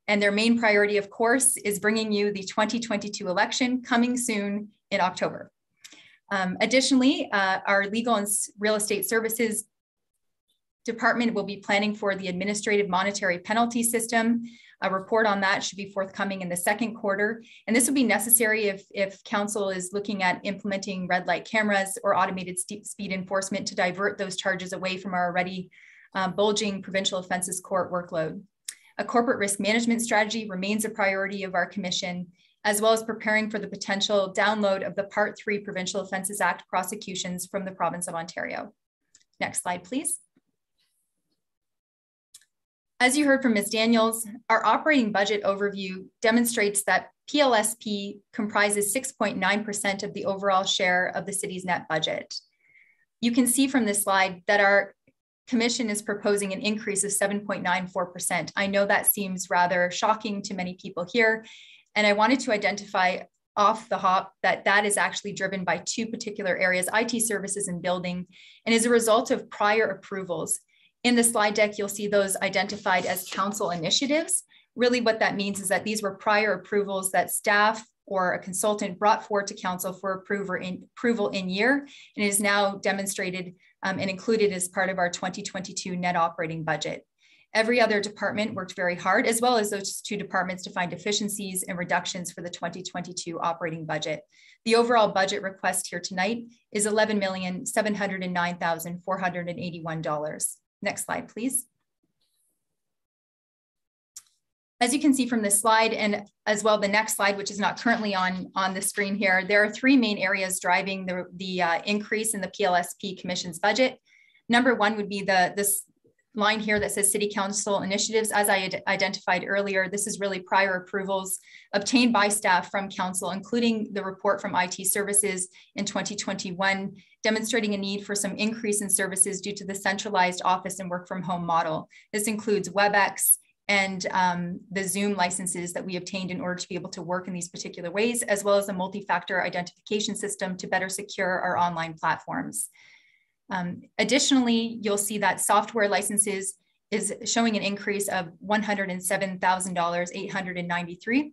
And their main priority, of course, is bringing you the 2022 election coming soon in October. Additionally, our legal and real estate services department will be planning for the administrative monetary penalty system. A report on that should be forthcoming in the second quarter. And this would be necessary if council is looking at implementing red light cameras or automated speed enforcement to divert those charges away from our already bulging provincial offenses court workload. A corporate risk management strategy remains a priority of our commission, as well as preparing for the potential download of the Part 3 Provincial Offences Act prosecutions from the province of Ontario. Next slide, please. As you heard from Ms. Daniels, our operating budget overview demonstrates that PLSP comprises 6.9% of the overall share of the city's net budget. You can see from this slide that our commission is proposing an increase of 7.94%. I know that seems rather shocking to many people here, and I wanted to identify off the hop that that is actually driven by two particular areas, IT services and building, and is a result of prior approvals. In the slide deck, you'll see those identified as council initiatives. Really what that means is that these were prior approvals that staff or a consultant brought forward to council for approval in year, and is now demonstrated and included as part of our 2022 net operating budget. Every other department worked very hard, as well as those two departments, to find efficiencies and reductions for the 2022 operating budget. The overall budget request here tonight is $11,709,481. Next slide, please. As you can see from this slide, and as well the next slide, which is not currently on the screen here, there are three main areas driving the increase in the PLSP Commission's budget. Number one would be this line here that says City Council initiatives. As I identified earlier, this is really prior approvals obtained by staff from council, including the report from IT services in 2021, demonstrating a need for some increase in services due to the centralized office and work from home model. This includes Webex and the Zoom licenses that we obtained in order to be able to work in these particular ways, as well as a multi-factor identification system to better secure our online platforms. Additionally, you'll see that software licenses is showing an increase of $107,893.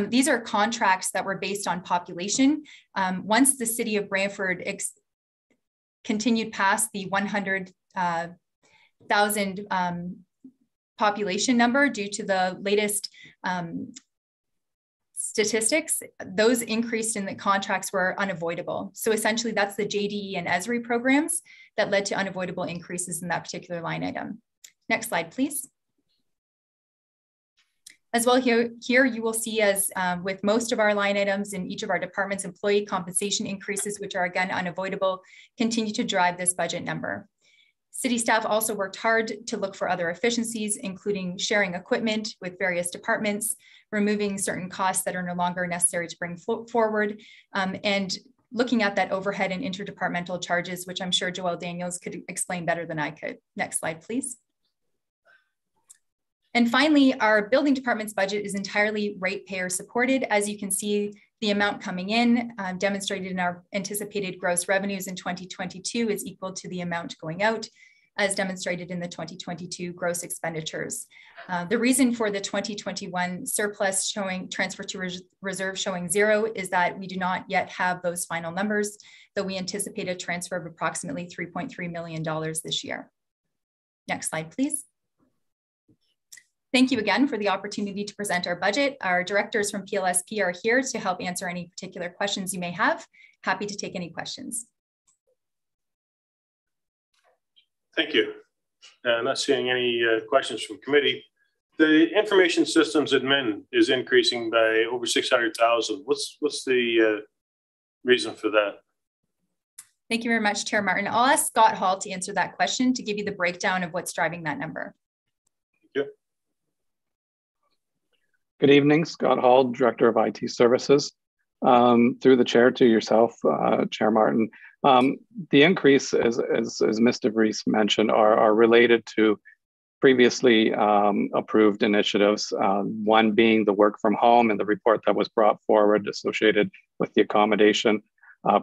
These are contracts that were based on population. Once the city of Brantford continued past the 100,000 population number due to the latest statistics, those increased in the contracts were unavoidable. So essentially that's the JDE and ESRI programs that led to unavoidable increases in that particular line item. Next slide, please. As well, here you will see, as with most of our line items in each of our departments, employee compensation increases, which are again unavoidable, continue to drive this budget number. City staff also worked hard to look for other efficiencies, including sharing equipment with various departments, removing certain costs that are no longer necessary to bring forward, and looking at that overhead and interdepartmental charges, which I'm sure Joelle Daniels could explain better than I could. Next slide, please. And finally, our building department's budget is entirely ratepayer supported. As you can see, the amount coming in demonstrated in our anticipated gross revenues in 2022 is equal to the amount going out, as demonstrated in the 2022 gross expenditures. The reason for the 2021 surplus showing transfer to reserve showing 0 is that we do not yet have those final numbers, though we anticipate a transfer of approximately $3.3 million this year. Next slide, please. Thank you again for the opportunity to present our budget. Our directors from PLSP are here to help answer any particular questions you may have. Happy to take any questions. Thank you. I'm not seeing any questions from committee. The information systems admin is increasing by over 600,000. What's the reason for that? Thank you very much, Chair Martin. I'll ask Scott Hall to answer that question to give you the breakdown of what's driving that number. Thank you. Good evening, Scott Hall, Director of IT Services. Through the chair to yourself, Chair Martin. The increase, as Ms. DeVries mentioned, are related to previously approved initiatives, one being the work from home and the report that was brought forward associated with the accommodation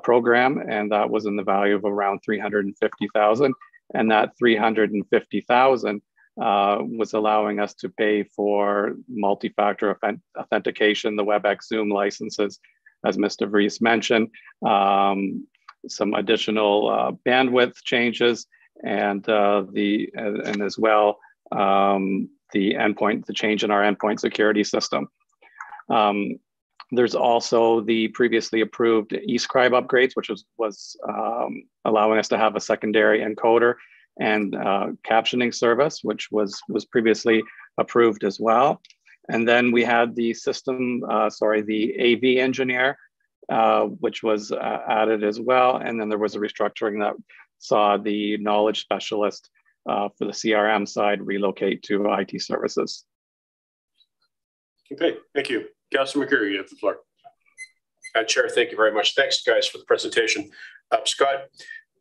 program, and that was in the value of around $350,000, and that $350,000 was allowing us to pay for multi-factor authentication, the Webex Zoom licenses, as Mr. Vries mentioned, some additional bandwidth changes, and as well the change in our endpoint security system. There's also the previously approved eScribe upgrades, which was allowing us to have a secondary encoder and captioning service, which was previously approved as well. And then we had the the AV engineer, which was added as well. And then there was a restructuring that saw the knowledge specialist for the CRM side relocate to IT services. Okay, thank you. Councilor McCreary, you have the floor. Chair, thank you very much. Thanks, guys, for the presentation. Scott,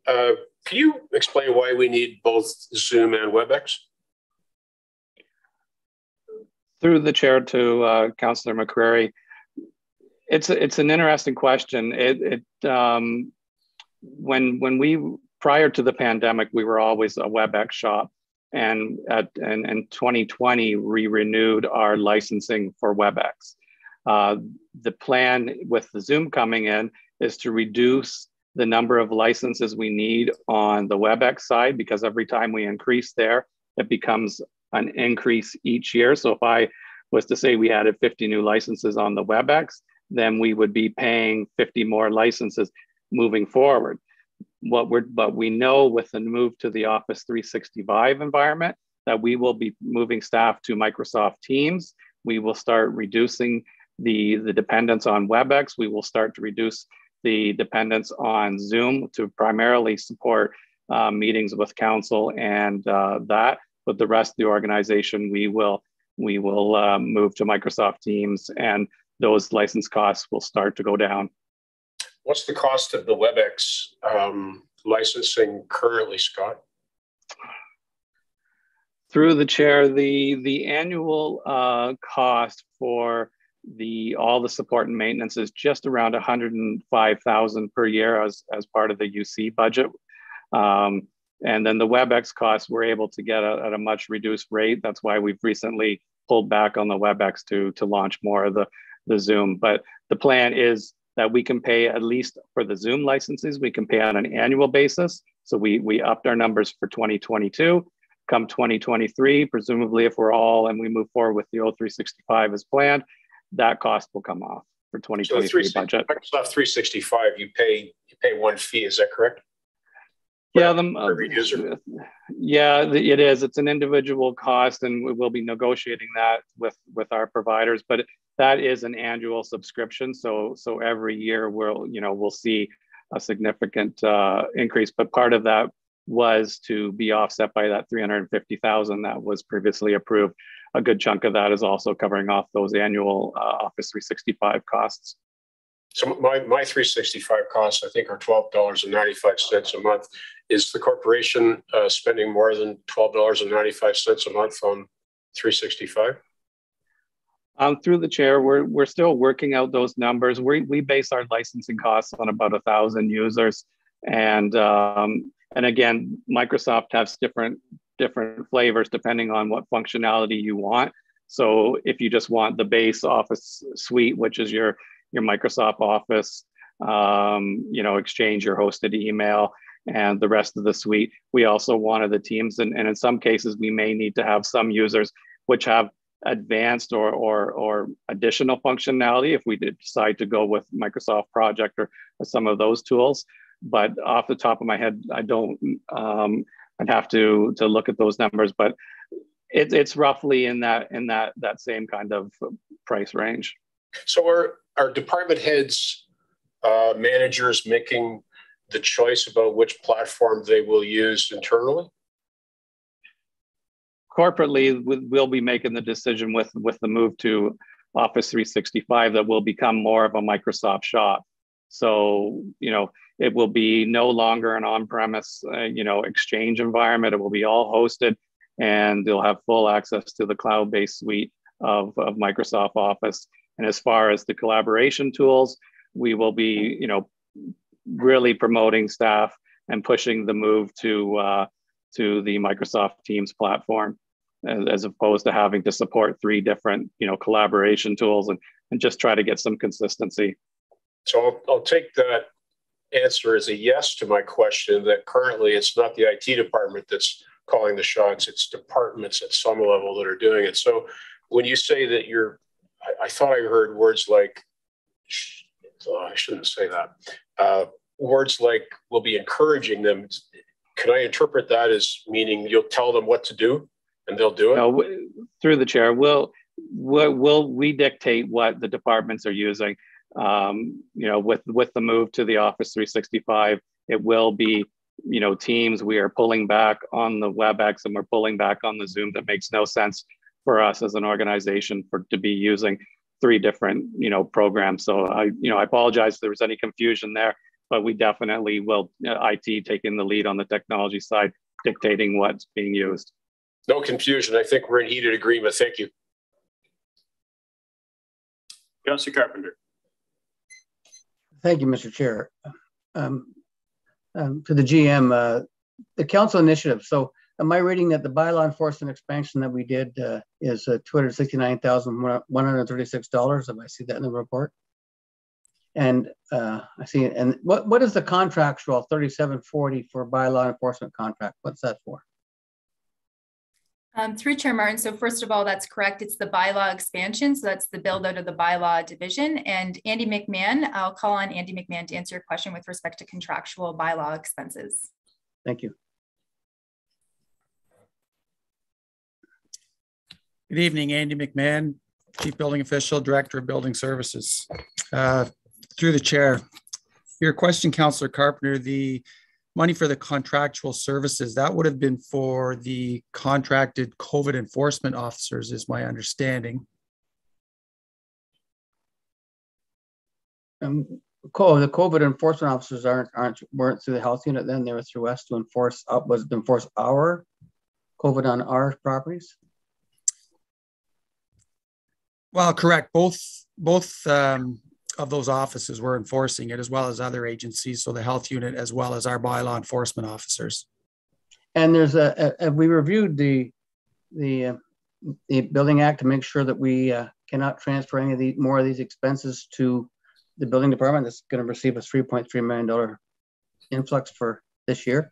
can you explain why we need both Zoom and Webex? Through the chair to Councillor McCreary, it's an interesting question. When we, prior to the pandemic, we were always a Webex shop, and in 2020 we renewed our licensing for Webex. The plan with the Zoom coming in is to reduce the number of licenses we need on the Webex side, because every time we increase there, it becomes an increase each year. So if I was to say we added 50 new licenses on the Webex, then we would be paying 50 more licenses moving forward. But we know with the move to the Office 365 environment that we will be moving staff to Microsoft Teams. We will start reducing the dependence on Webex. We will start to reduce the dependence on Zoom to primarily support meetings with council and that. But the rest of the organization, we will move to Microsoft Teams, and those license costs will start to go down. What's the cost of the Webex licensing currently, Scott? Through the chair, the annual cost for all the support and maintenance is just around $105,000 per year as part of the UC budget. And then the Webex costs we're able to get at a much reduced rate. That's why we've recently pulled back on the Webex to launch more of the Zoom. But the plan is that we can pay, at least for the Zoom licenses, we can pay on an annual basis. So we upped our numbers for 2022. come 2023, presumably if we're all and we move forward with the 0365 as planned, that cost will come off for 2023 budget. Microsoft 365, you pay one fee, is that correct? Yeah, it is. It's an individual cost, and we will be negotiating that with our providers. But that is an annual subscription, so every year we'll see a significant increase. But part of that was to be offset by that $350,000 that was previously approved. A good chunk of that is also covering off those annual Office 365 costs. So my 365 costs, I think, are $12.95 a month. Is the corporation spending more than $12.95 a month on 365? Through the chair, we're still working out those numbers. We base our licensing costs on about 1,000 users, and again, Microsoft has different flavors depending on what functionality you want. So if you just want the base Office suite, which is your Microsoft Office, Exchange, your hosted email, and the rest of the suite. We also wanted the Teams, and in some cases, we may need to have some users which have advanced or additional functionality if we did decide to go with Microsoft Project or some of those tools. But off the top of my head, I don't. I'd have to look at those numbers, but it's roughly in that same kind of price range. So are department heads, managers making the choice about which platform they will use internally? Corporately, we'll be making the decision with the move to Office 365 that will become more of a Microsoft shop. So, it will be no longer an on-premise, Exchange environment. It will be all hosted, and they'll have full access to the cloud-based suite of Microsoft Office. And as far as the collaboration tools, we will be, really promoting staff and pushing the move to the Microsoft Teams platform, as opposed to having to support 3 different, collaboration tools and just try to get some consistency. So I'll take that answer as a yes to my question that currently it's not the IT department that's calling the shots, it's departments at some level that are doing it. So when you say that I thought I heard words like, I shouldn't say that, words like we'll be encouraging them. Can I interpret that as meaning you'll tell them what to do and they'll do it? No, through the chair, we dictate what the departments are using. With the move to the Office 365, it will be, Teams. We are pulling back on the Webex and we're pulling back on the Zoom. That makes no sense for us as an organization to be using 3 different, programs. So I apologize if there was any confusion there, but we definitely will, IT taking the lead on the technology side, dictating what's being used. No confusion. I think we're in heated agreement. Thank you. Councillor Carpenter. Thank you, Mr. Chair. To the GM, the council initiative. So am I reading that the bylaw enforcement expansion that we did is $269,136? If I see that in the report? And I see it. And what is the contractual 3740 for bylaw enforcement contract? What's that for? Through Chair Martin. So first of all, that's correct. It's the bylaw expansion. So that's the build out of the bylaw division. And Andy McMahon, I'll call on Andy McMahon to answer your question with respect to contractual bylaw expenses. Thank you. Good evening, Andy McMahon, Chief Building Official, Director of Building Services. Through the chair, your question, Councillor Carpenter, the money for the contractual services, that would have been for the contracted COVID enforcement officers, is my understanding. The COVID enforcement officers weren't through the health unit. Then they were through us to enforce. Was it to enforce our COVID on our properties? Well, correct. Both of those offices were enforcing it, as well as other agencies. So the health unit, as well as our bylaw enforcement officers. And there's we reviewed the Building Act to make sure that we cannot transfer any of more of these expenses to the building department that's going to receive a $3.3 million influx for this year.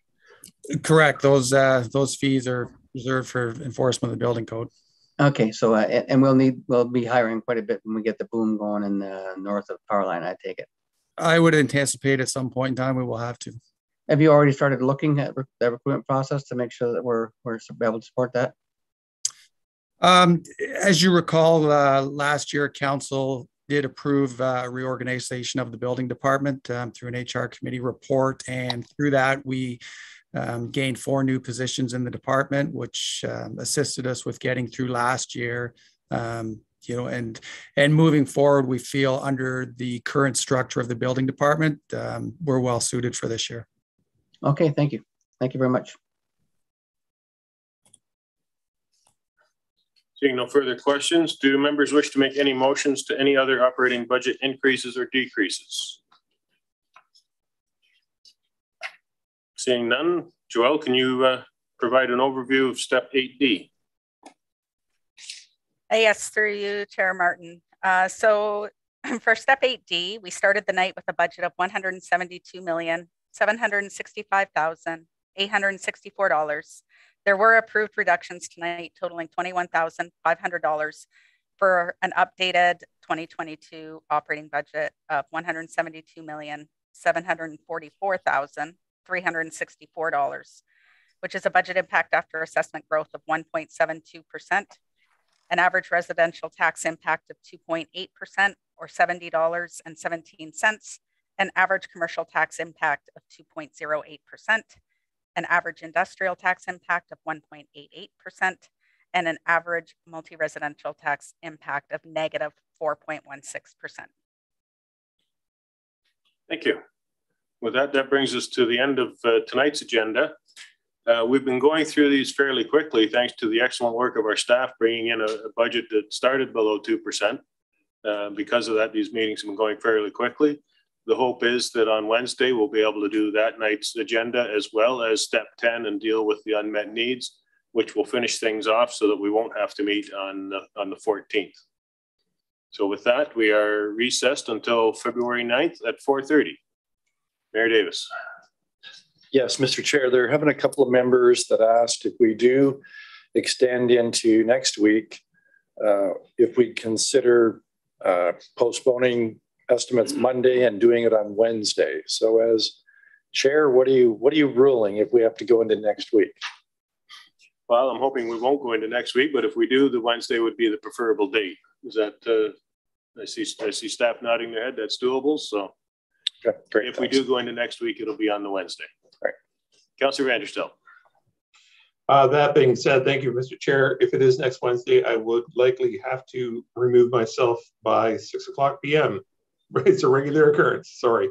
Correct. Those fees are reserved for enforcement of the building code. Okay, so and we'll be hiring quite a bit when we get the boom going in the north of power line, I take it. I would anticipate at some point in time we will have to. Have you already started looking at the recruitment process to make sure that we're able to support that? As you recall, last year council did approve reorganization of the building department through an HR committee report, and through that we gained 4 new positions in the department, which assisted us with getting through last year. You know, and moving forward, we feel under the current structure of the building department, we're well suited for this year. Okay, thank you. Thank you very much. Seeing no further questions, do members wish to make any motions to any other operating budget increases or decreases? Seeing none, Joelle, can you provide an overview of step 8D? Yes, through you, Chair Martin. So for step 8D, we started the night with a budget of $172,765,864. There were approved reductions tonight totaling $21,500 for an updated 2022 operating budget of $172,744,364, which is a budget impact after assessment growth of 1.72%, an average residential tax impact of 2.8% or $70.17, an average commercial tax impact of 2.08%, an average industrial tax impact of 1.88%, and an average multi-residential tax impact of negative 4.16%. Thank you. With that, that brings us to the end of tonight's agenda. We've been going through these fairly quickly, thanks to the excellent work of our staff bringing in a budget that started below 2%. Because of that, these meetings have been going fairly quickly. The hope is that on Wednesday, we'll be able to do that night's agenda as well as step 10 and deal with the unmet needs, which will finish things off so that we won't have to meet on the 14th. So with that, we are recessed until February 9th at 4:30. Mayor Davis. Yes, Mr. Chair, there have been a couple of members that asked if we do extend into next week, if we consider postponing estimates Monday and doing it on Wednesday. So as chair, what are you ruling if we have to go into next week? Well, I'm hoping we won't go into next week, but if we do, the Wednesday would be the preferable date. Is that, I see staff nodding their head, that's doable. So okay, great. If we do go into next week, it'll be on the Wednesday. All right. Councillor Vanderstelt. That being said, thank you, Mr. Chair. If it is next Wednesday, I would likely have to remove myself by 6:00 p.m. It's a regular occurrence, sorry.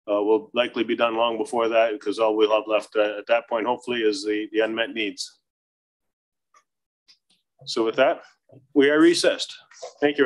We'll likely be done long before that because all we'll have left at that point, hopefully, is the unmet needs. So with that, we are recessed. Thank you.